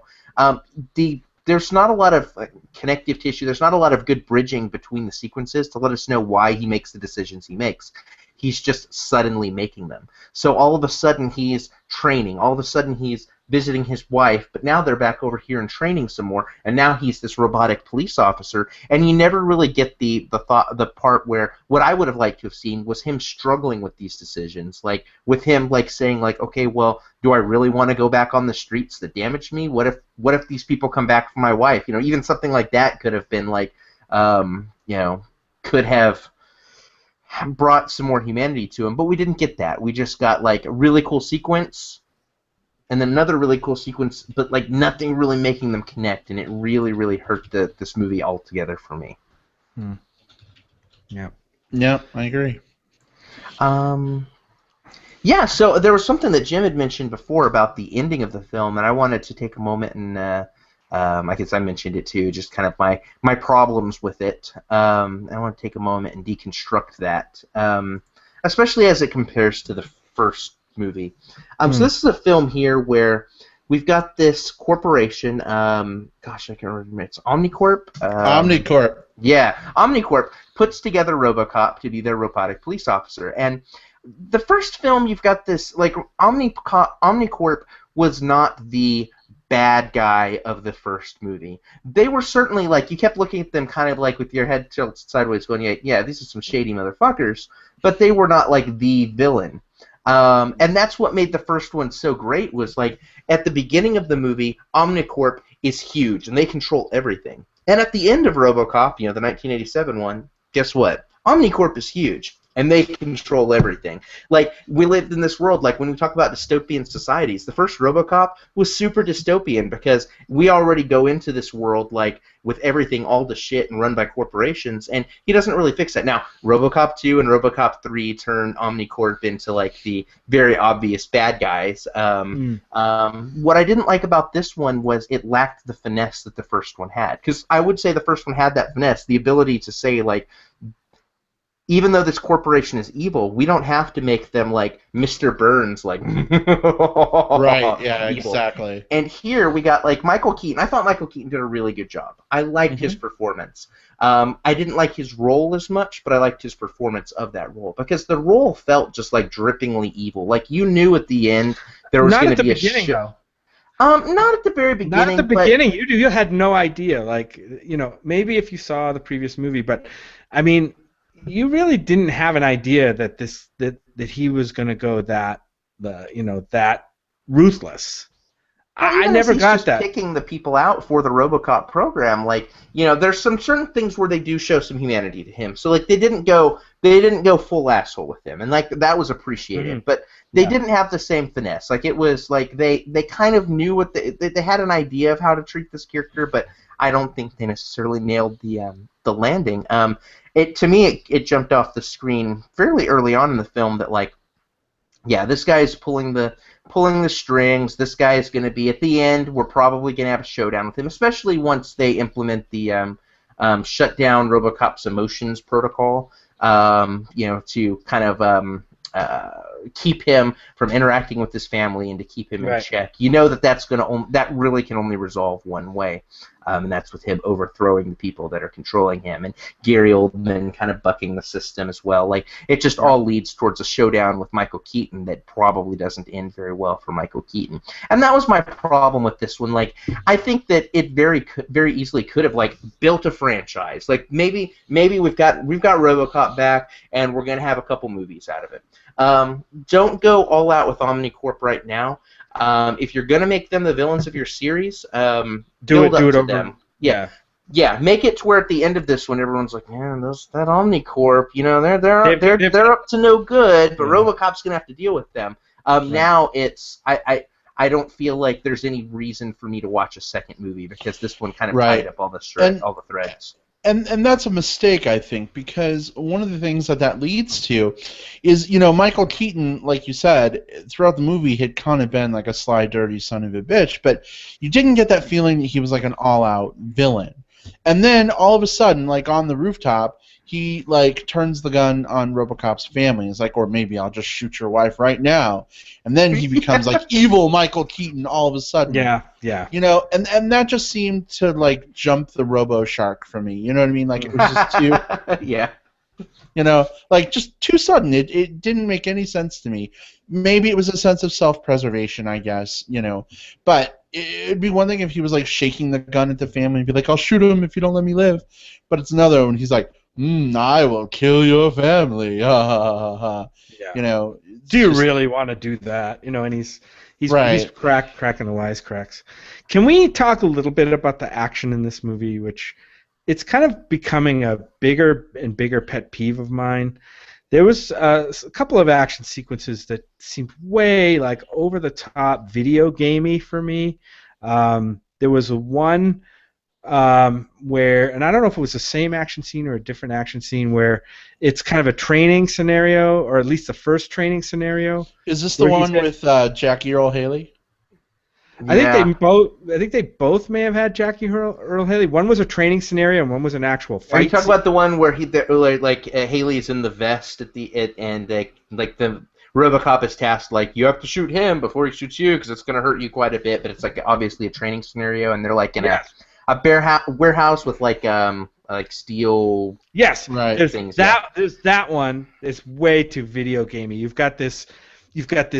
There's not a lot of connective tissue. There's not a lot of good bridging between the sequences to let us know why he makes the decisions he makes. He's just suddenly making them. So all of a sudden he's training. All of a sudden he's visiting his wife, but now they're back over here and training some more, and now he's this robotic police officer, and you never really get the part where what I would have liked to have seen was him struggling with these decisions, like with him like saying like, okay, well, do I really want to go back on the streets that damaged me? What if these people come back for my wife? Even something like that could have been like, could have brought some more humanity to him, but we didn't get that. We just got like a really cool sequence, and then another really cool sequence, but like nothing really making them connect, and it really, really hurt this movie altogether for me. Yeah. Yeah, I agree. Yeah, so there was something that Jim had mentioned before about the ending of the film, and I wanted to take a moment and I guess I mentioned it too, just kind of my problems with it. I want to take a moment and deconstruct that, especially as it compares to the first movie. So this is a film here where we've got this corporation. Gosh, I can't remember. It's Omnicorp. Omnicorp. Yeah, Omnicorp puts together RoboCop to be their robotic police officer. And the first film, you've got this, like, Omnicorp was not the bad guy of the first movie. They were certainly, like, you kept looking at them kind of like with your head tilted sideways going, yeah, these are some shady motherfuckers, but they were not, like, the villain. And that's what made the first one so great, was, like, at the beginning of the movie, Omnicorp is huge, and they control everything. And at the end of RoboCop, the 1987 one, guess what? Omnicorp is huge, and they control everything. Like, we lived in this world, like, when we talk about dystopian societies, the first RoboCop was super dystopian because we already go into this world, like, with everything all to shit and run by corporations, and he doesn't really fix that. Now, RoboCop 2 and RoboCop 3 turn Omnicorp into, like, the very obvious bad guys. What I didn't like about this one was it lacked the finesse that the first one had. Because I would say the first one had that finesse, the ability to say, like, even though this corporation is evil, we don't have to make them like Mr. Burns, like right, yeah, evil. Exactly. And here we got like Michael Keaton. I thought Michael Keaton did a really good job. I liked his performance. I didn't like his role as much, but I liked his performance of that role because the role felt just like drippingly evil. Like you knew at the end there was going to be a show. Not at the very beginning. Not at the beginning. You had no idea. Like maybe if you saw the previous movie, but I mean. You really didn't have an idea that that he was going to go that ruthless. I never got that. Picking the people out for the RoboCop program, like there's some certain things where they do show some humanity to him. So like they didn't go full asshole with him, and like that was appreciated. But they didn't have the same finesse. Like it was like they kind of knew what they had an idea of how to treat this character, but I don't think they necessarily nailed the landing. To me, it jumped off the screen fairly early on in the film that, like, yeah, this guy's pulling the strings. This guy is going to be at the end. We're probably going to have a showdown with him, especially once they implement the shut down RoboCop's emotions protocol. To kind of keep him from interacting with his family and to keep him in check. You know that really can only resolve one way. And that's with him overthrowing the people that are controlling him, and Gary Oldman kind of bucking the system as well. Like it just all leads towards a showdown with Michael Keaton that probably doesn't end very well for Michael Keaton. And that was my problem with this one. Like I think that it very easily could have like built a franchise. Like maybe we've got RoboCop back, and we're gonna have a couple movies out of it. Don't go all out with Omnicorp right now. If you're gonna make them the villains of your series, do it over them. Yeah, make it to where at the end of this one, everyone's like, man, that Omnicorp, they're up to no good, but RoboCop's gonna have to deal with them. Now it's I don't feel like there's any reason for me to watch a second movie because this one kind of tied up all the threads. And that's a mistake, I think, because one of the things that leads to is, Michael Keaton, like you said, throughout the movie had kind of been like a sly, dirty son of a bitch, but you didn't get that feeling that he was like an all-out villain. And then all of a sudden, like on the rooftop, he like turns the gun on RoboCop's family. It's like, or maybe I'll just shoot your wife right now. And then he becomes like evil Michael Keaton all of a sudden. Yeah. And that just seemed to like jump the Robo Shark for me. You know what I mean? Like it was just too yeah. Like just too sudden. It didn't make any sense to me. Maybe it was a sense of self-preservation, I guess, But it'd be one thing if he was like shaking the gun at the family and be like, I'll shoot him if you don't let me live. But it's another when he's like, I will kill your family. Ha ha ha ha. Yeah. Do you really want to do that? And he's cracking the wisecracks. Can we talk a little bit about the action in this movie, which it's kind of becoming a bigger and bigger pet peeve of mine. There was a couple of action sequences that seemed way like over the top video gamey for me. There was one where, and I don't know if it was the same action scene or a different action scene, where it's kind of a training scenario, or at least the first training scenario. Is this the one with Jackie Earle Haley? I think they both may have had Jackie Earle Haley. One was a training scenario, and one was an actual fight. Are you talking about the one where Haley is in the vest at the and like the RoboCop is tasked like you have to shoot him before he shoots you because it's going to hurt you quite a bit. But it's like obviously a training scenario, and they're like in a warehouse with like steel. Yes, right. There's that one. It's way too video gamey. You've got this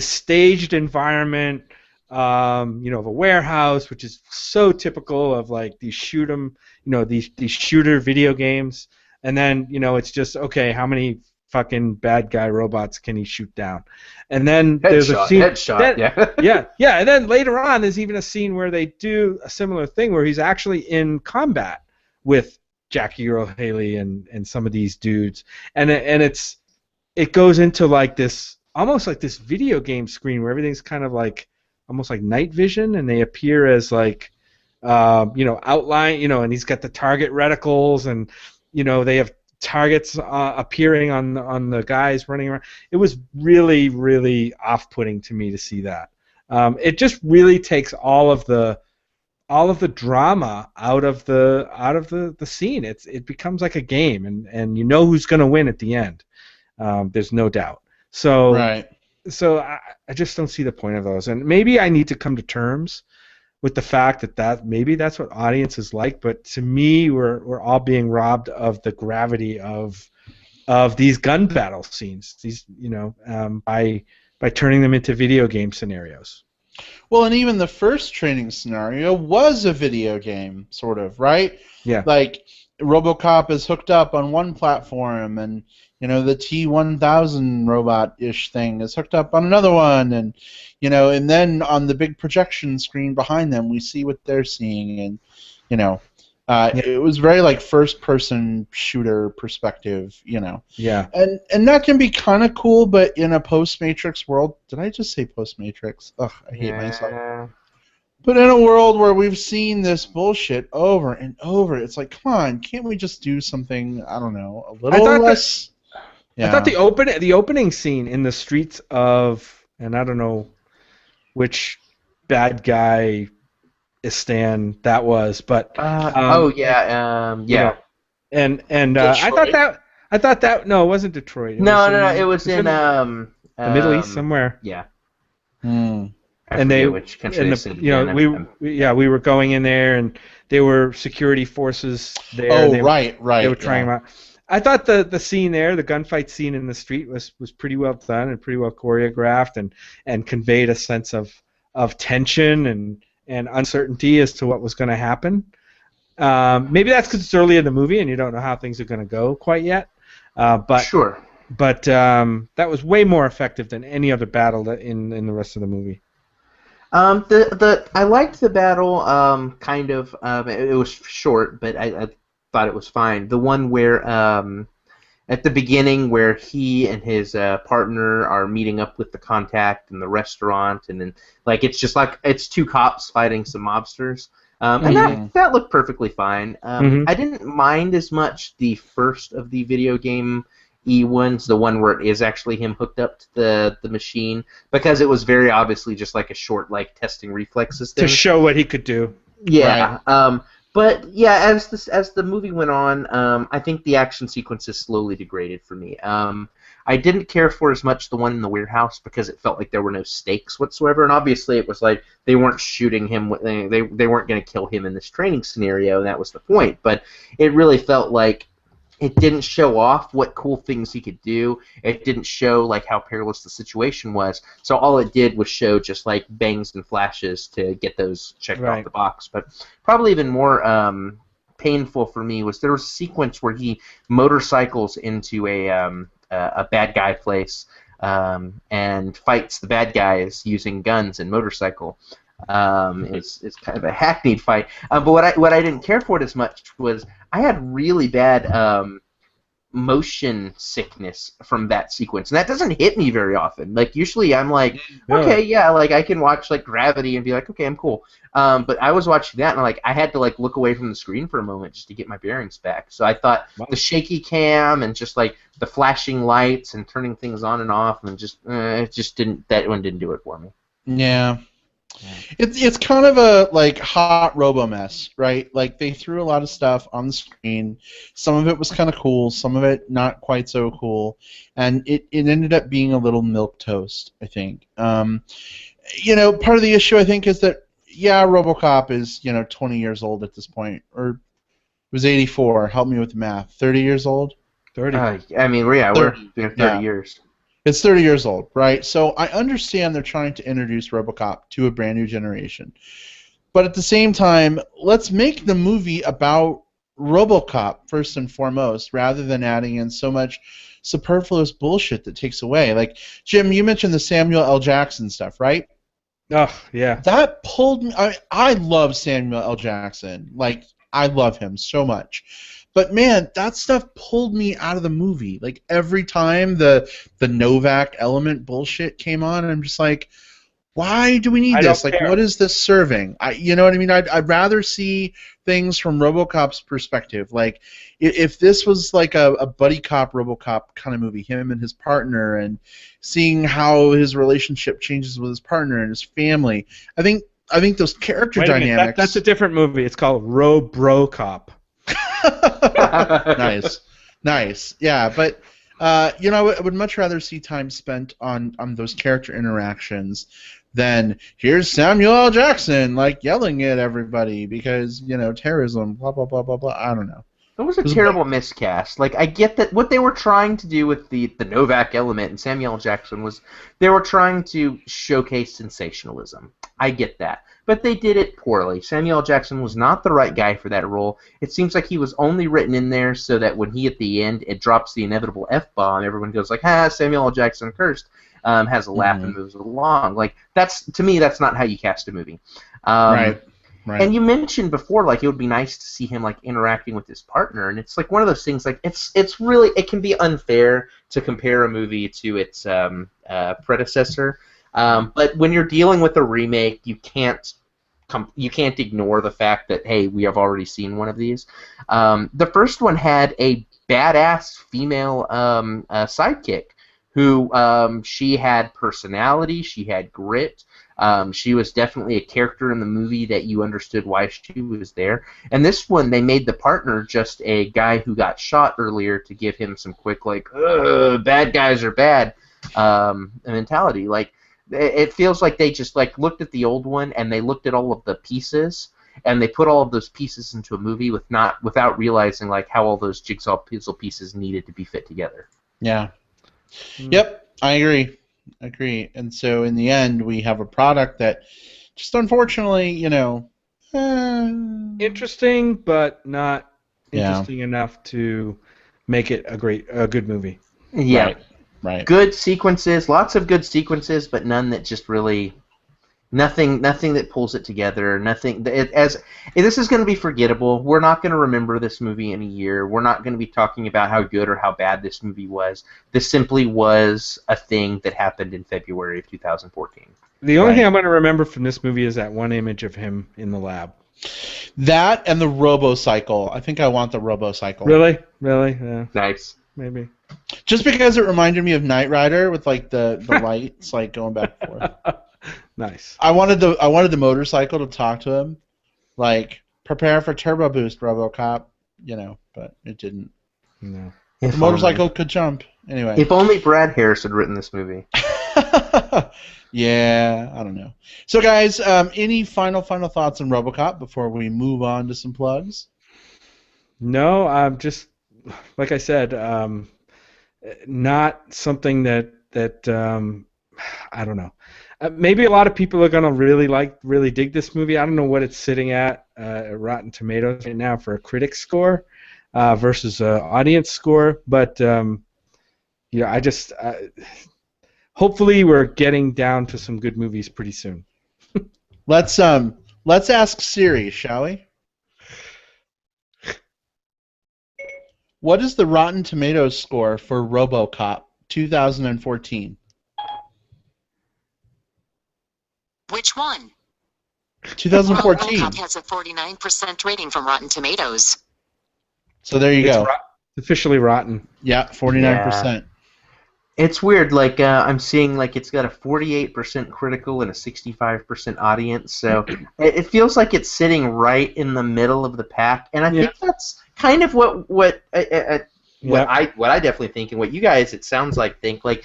staged environment, of a warehouse, which is so typical of like these shoot 'em, these shooter video games. And then it's just okay. How many fucking bad guy robots can he shoot down? And then there's a scene. Headshot. Yeah. Yeah. And then later on, there's even a scene where they do a similar thing where he's actually in combat with Jackie Earle Haley and some of these dudes, and it goes into like this almost like this video game screen where everything's kind of like almost like night vision, and they appear as like outline, and he's got the target reticles, and they have targets appearing on the guys running around. It was really, really off-putting to me to see that. It just really takes all of the drama out of the scene. It becomes like a game, and who's going to win at the end. There's no doubt. So right. So I just don't see the point of those, and maybe I need to come to terms with the fact that maybe that's what audiences like. But to me, we're all being robbed of the gravity of these gun battle scenes. These by turning them into video game scenarios. Well, and even the first training scenario was a video game, sort of, right? Yeah. Like RoboCop is hooked up on one platform, and the T-1000 robot-ish thing is hooked up on another one, and and then on the big projection screen behind them, we see what they're seeing, and it was very like first-person shooter perspective, Yeah. And that can be kind of cool, but in a post-Matrix world, did I just say post-Matrix? Ugh, I hate myself. But in a world where we've seen this bullshit over and over, it's like, come on, can't we just do something? I don't know, a little less. I thought the opening scene in the streets of, and I don't know which bad guy Istan that was, but yeah. And I thought that no, it wasn't Detroit. It was in the Middle East somewhere. Yeah. And we were going in there, and there were security forces there. Oh, right. They were trying them out. I thought the scene there, the gunfight scene in the street, was pretty well done and pretty well choreographed, and conveyed a sense of tension and uncertainty as to what was going to happen. Maybe that's because it's early in the movie and you don't know how things are going to go quite yet. But sure. But that was way more effective than any other battle in the rest of the movie. I liked the battle. Kind of. It was short, but I thought it was fine. The one where at the beginning, where he and his partner are meeting up with the contact in the restaurant, and then it's just like it's two cops fighting some mobsters, and that looked perfectly fine. I didn't mind as much the first of the video game ones, the one where it is actually him hooked up to the machine, because it was very obviously just like a short testing reflexes thing to show what he could do. Yeah. Right. But yeah, as the movie went on, I think the action sequences slowly degraded for me. I didn't care for as much the one in the warehouse because it felt like there were no stakes whatsoever, and obviously it was like they weren't shooting him. They weren't going to kill him in this training scenario, and that was the point. But it really felt like it didn't show off what cool things he could do. It didn't show how perilous the situation was. So all it did was show just bangs and flashes to get those checked off the box. But probably even more painful for me was there was a sequence where he motorcycles into a bad guy place and fights the bad guys using guns and motorcycle. It's kind of a hackneyed fight. But what I didn't care for it as much was I had really bad motion sickness from that sequence, and that doesn't hit me very often. Usually I'm okay, yeah, I can watch Gravity and be okay, I'm cool. But I was watching that, and I had to look away from the screen for a moment just to get my bearings back. So I thought the shaky cam and just the flashing lights and turning things on and off, and just it just didn't. That one didn't do it for me. Yeah. It's kind of a like hot robo mess, right? Like they threw a lot of stuff on the screen. Some of it was kind of cool, some of it not quite so cool, and it ended up being a little milk toast, I think. Part of the issue I think is that RoboCop is 20 years old at this point, or it was 84. Help me with the math. 30 years old. 30. I mean, we're 30. 30 years. It's 30 years old, right? So I understand they're trying to introduce RoboCop to a brand new generation. But at the same time, let's make the movie about RoboCop first and foremost, rather than adding in so much superfluous bullshit that takes away. Like, Jim, you mentioned the Samuel L. Jackson stuff, right? Oh, yeah. That pulled me. I love Samuel L. Jackson. Like, I love him so much. But man, that stuff pulled me out of the movie. Like every time the Novak element bullshit came on, I'm just like, why do we need this? Like, what is this serving? You know what I mean? I'd rather see things from RoboCop's perspective. Like, if this was like a buddy cop RoboCop kind of movie, him and his partner, and seeing how his relationship changes with his partner and his family. I think those character dynamics. That's a different movie. It's called RoboCop. Nice. Yeah, but I would much rather see time spent on those character interactions than here's Samuel L. Jackson like yelling at everybody because terrorism, blah blah blah blah blah. I don't know. It was a terrible miscast. Like, I get that what they were trying to do with the Novak element and Samuel L. Jackson was they were trying to showcase sensationalism. I get that. But they did it poorly. Samuel L. Jackson was not the right guy for that role. It seems like he was only written in there so that when he, at the end, it drops the inevitable F-bomb, everyone goes like, Samuel L. Jackson cursed, has a laugh and moves along. Like, to me, that's not how you cast a movie. Right. And you mentioned before, like, it would be nice to see him, like, interacting with his partner, and it's, like, one of those things, like, it's really, it can be unfair to compare a movie to its predecessor. But when you're dealing with a remake, you can't ignore the fact that, hey, we have already seen one of these. The first one had a badass female sidekick who she had personality, she had grit. She was definitely a character in the movie that you understood why she was there. And this one, they made the partner just a guy who got shot earlier to give him some quick, like, bad guys are bad mentality. Like, it feels like they just like looked at the old one and they looked at all of the pieces and they put all of those pieces into a movie without realizing like how all those jigsaw puzzle pieces needed to be fit together. Yeah. Yep, I agree. And so in the end, we have a product that just unfortunately, interesting, but not interesting enough to make it a good movie. Yeah. Right. Good sequences, lots of good sequences, but none that just really, nothing that pulls it together. Nothing. This is going to be forgettable. We're not going to remember this movie in a year. We're not going to be talking about how good or how bad this movie was. This simply was a thing that happened in February of 2014. The only thing I'm going to remember from this movie is that one image of him in the lab. That and the RoboCycle. I think I want the RoboCycle. Really? Yeah. Nice. Maybe. Just because it reminded me of Knight Rider with like the lights like going back and forth. Nice. I wanted the motorcycle to talk to him, like prepare for turbo boost, RoboCop. But it didn't. No. The motorcycle could jump. Anyway. If only Brad Harris had written this movie. Yeah, I don't know. So guys, any final thoughts on RoboCop before we move on to some plugs? No, just like I said, not something that I don't know. Maybe a lot of people are gonna really dig this movie. I don't know what it's sitting at Rotten Tomatoes right now for a critic score versus an audience score, but I just hopefully we're getting down to some good movies pretty soon. Let's ask Siri, shall we? What is the Rotten Tomatoes score for RoboCop 2014? Which one? 2014. RoboCop has a 49% rating from Rotten Tomatoes. So there you go. It's officially rotten. Yeah, 49%. Yeah. 49%. It's weird. Like I'm seeing, like it's got a 48% critical and a 65% audience. So it feels like it's sitting right in the middle of the pack, and I Yeah. think that's kind of Yeah. what I definitely think, and what you guys, it sounds like, think. Like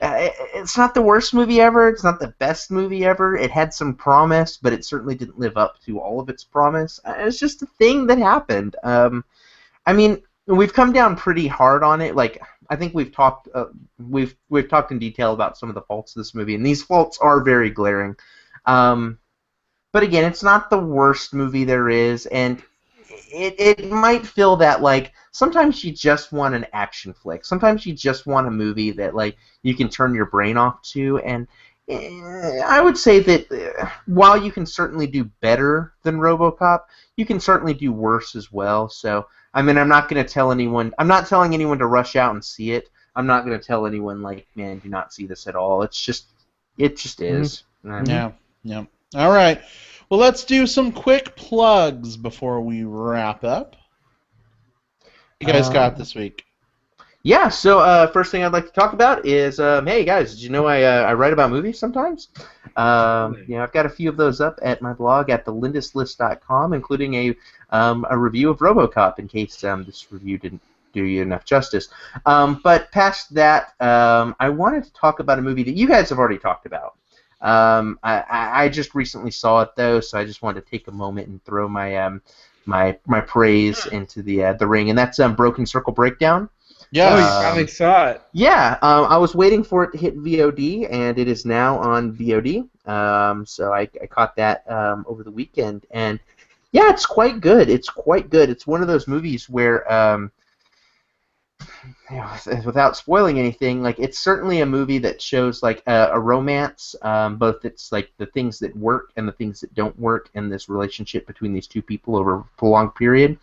it's not the worst movie ever. It's not the best movie ever. It had some promise, but it certainly didn't live up to all of its promise. It's just a thing that happened. I mean, we've come down pretty hard on it. Like, I think we've talked in detail about some of the faults of this movie, and these faults are very glaring. Um, but again, it's not the worst movie there is, and it might feel that, like, sometimes you just want an action flick. Sometimes you just want a movie that, like, you can turn your brain off to, and I would say that while you can certainly do better than RoboCop, you can certainly do worse as well. So, I mean, I'm not going to tell anyone. I'm not telling anyone to rush out and see it. I'm not going to tell anyone, like, man, do not see this at all. It just is. Mm-hmm. Yeah, yeah. All right. Well, let's do some quick plugs before we wrap up. You guys got this week? Yeah, so first thing I'd like to talk about is, hey guys, did you know I write about movies sometimes? I've got a few of those up at my blog at thelinduslist.com, including a review of RoboCop, in case this review didn't do you enough justice. But past that, I wanted to talk about a movie that you guys have already talked about. I just recently saw it though, so I just wanted to take a moment and throw my praise into the ring, and that's Broken Circle Breakdown. Yeah, you finally saw it. Yeah, I was waiting for it to hit VOD, and it is now on VOD. So I caught that over the weekend, and yeah, it's quite good. It's quite good. It's one of those movies where, without spoiling anything, like, it's certainly a movie that shows, like, a romance. Both it's like the things that work and the things that don't work, and this relationship between these two people over a prolonged period.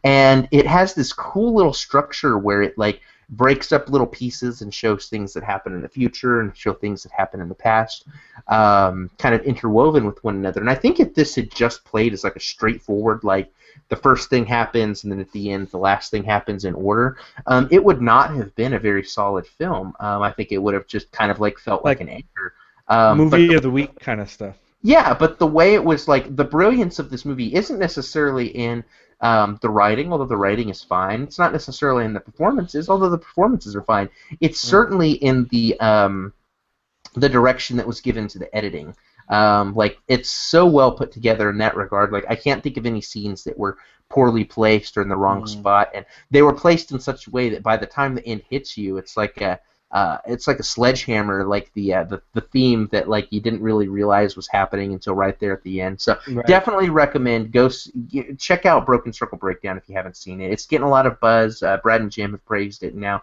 And it has this cool little structure where it, like, breaks up little pieces and shows things that happen in the future and show things that happen in the past, kind of interwoven with one another. And I think if this had just played as, like, a straightforward, like, the first thing happens and then at the end the last thing happens in order, it would not have been a very solid film. I think it would have just kind of, like, felt like an anchor. Movie of the week kind of stuff. Yeah, but the way it was, like, the brilliance of this movie isn't necessarily in the writing, although the writing is fine. It's not necessarily in the performances, although the performances are fine. It's certainly in the direction that was given to the editing. Like, it's so well put together in that regard. Like, I can't think of any scenes that were poorly placed or in the wrong spot, and they were placed in such a way that by the time the end hits you, it's like a sledgehammer, like the theme that, like, you didn't really realize was happening until right there at the end. So definitely recommend check out Broken Circle Breakdown if you haven't seen it. It's getting a lot of buzz. Brad and Jim have praised it, and now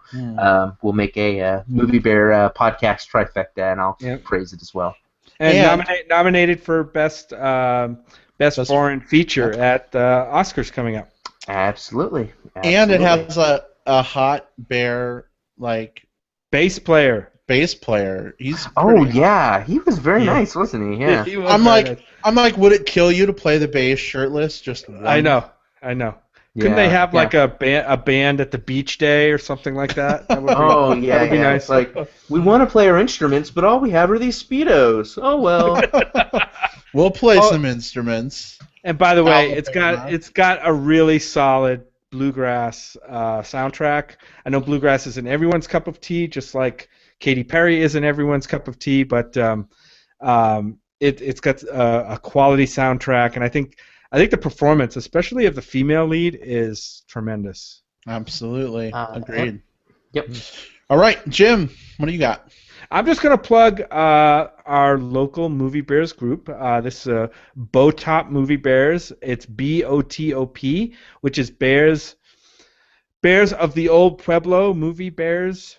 we'll make a Movie Bear podcast trifecta, and I'll praise it as well. And nominated for best foreign feature at Oscars coming up. Absolutely. And it has a hot bear, like, bass player. He's yeah, he was very nice, wasn't he? Yeah. He was I'm like, would it kill you to play the bass shirtless? Just one? I know. Couldn't they have like a band at the beach day or something like that? That would be nice. It's like, we want to play our instruments, but all we have are these Speedos. Oh well. We'll play some instruments. And by the way, it's got a really solid bluegrass soundtrack. I know bluegrass isn't everyone's cup of tea, just like Katy Perry isn't everyone's cup of tea, but it's got a quality soundtrack, and I think the performance, especially of the female lead, is tremendous. Absolutely. Agreed. Yep. All right, Jim, what do you got? I'm just going to plug our local Movie Bears group. This is Botop Movie Bears. It's BOTOP, which is Bears of the Old Pueblo Movie Bears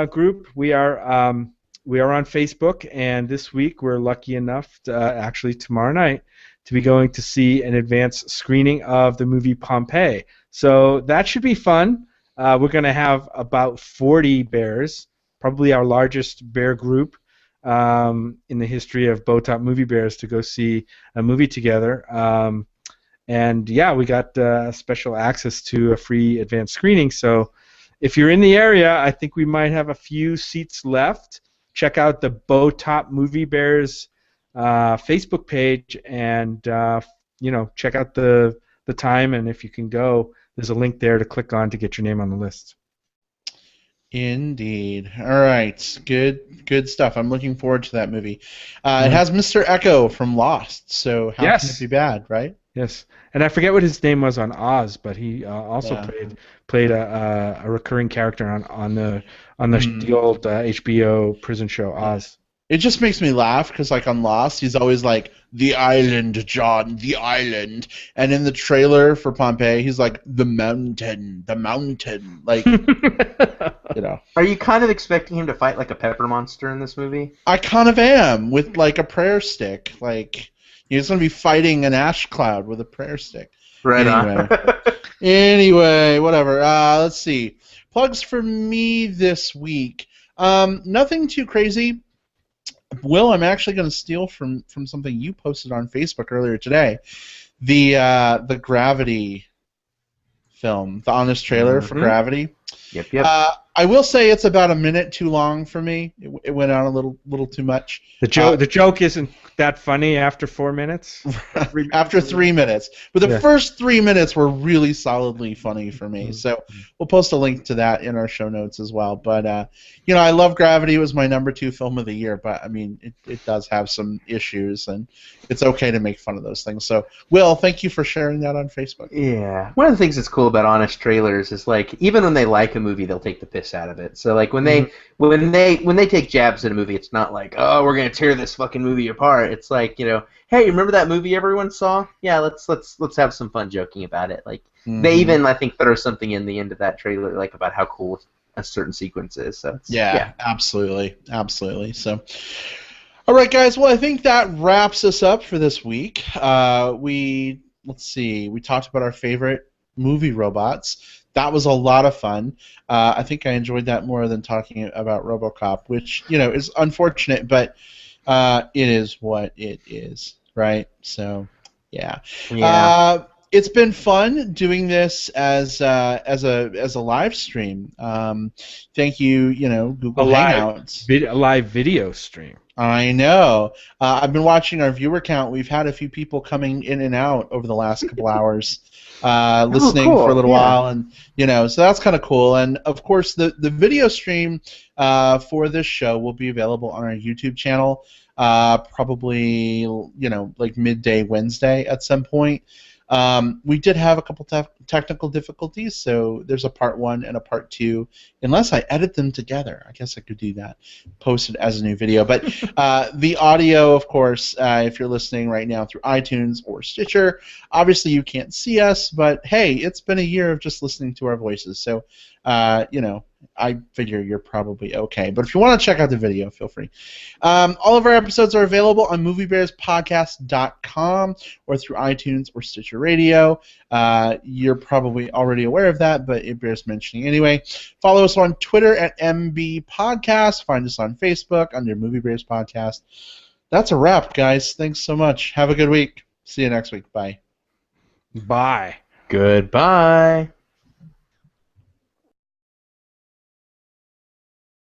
group. We are on Facebook, and this week we're lucky enough to, actually tomorrow night, to be going to see an advanced screening of the movie Pompeii. So that should be fun. We're going to have about 40 bears, probably our largest bear group in the history of Botop Movie Bears, to go see a movie together. And yeah, we got special access to a free advanced screening. So if you're in the area, I think we might have a few seats left. Check out the Bow Top Movie Bears Facebook page, and check out the time. And if you can go, there's a link there to click on to get your name on the list. Indeed. All right. Good stuff. I'm looking forward to that movie. It has Mr. Echo from Lost, so how can it be bad, right? Yes. And I forget what his name was on Oz, but he also played a recurring character on the old HBO prison show Oz. It just makes me laugh because, like, on Lost, he's always like, "The island, John, the island," and in the trailer for Pompeii, he's like, "The mountain, like, Are you kind of expecting him to fight like a pepper monster in this movie? I kind of am, with like a prayer stick, like he's gonna be fighting an ash cloud with a prayer stick. Right. Anyway, whatever. Let's see. Plugs for me this week. Nothing too crazy. Will, I'm actually going to steal from something you posted on Facebook earlier today. The Gravity film, the honest trailer for Gravity. Yep. I will say it's about a minute too long for me. It went on a little too much. The joke isn't that funny after 4 minutes. After 3 minutes, but the first 3 minutes were really solidly funny for me. So we'll post a link to that in our show notes as well. But I love Gravity. It was my number 2 film of the year. But I mean, it does have some issues, and it's okay to make fun of those things. So, Will, thank you for sharing that on Facebook. Yeah, one of the things that's cool about honest trailers is like even when they like a movie, they'll take the piss out of it. So like when they take jabs at a movie, it's not like, oh, we're gonna tear this fucking movie apart. It's like, hey, remember that movie everyone saw? Yeah, let's have some fun joking about it. Like they even, I think, throw something in the end of that trailer like about how cool a certain sequence is. So yeah, absolutely. So, all right, guys. Well, I think that wraps us up for this week. We talked about our favorite movie robots. That was a lot of fun. I think I enjoyed that more than talking about RoboCop, which is unfortunate, but it is what it is, right? So, yeah. It's been fun doing this as a live stream. Thank you, Google Hangouts. A live video stream. I know. I've been watching our viewer count. We've had a few people coming in and out over the last couple hours, listening for a little while, and so that's kind of cool. And of course, the video stream for this show will be available on our YouTube channel, probably like midday Wednesday at some point. We did have a couple technical difficulties, so there's a part 1 and a part 2. Unless I edit them together, I guess I could do that, post it as a new video. But the audio, of course, if you're listening right now through iTunes or Stitcher, obviously you can't see us, but hey, it's been a year of just listening to our voices, so I figure you're probably okay. But if you want to check out the video, feel free. All of our episodes are available on moviebearspodcast.com or through iTunes or Stitcher Radio. You're probably already aware of that, but it bears mentioning anyway. Follow us on Twitter at MB Podcast. Find us on Facebook under Movie Bears Podcast. That's a wrap, guys. Thanks so much. Have a good week. See you next week. Bye. Bye. Goodbye.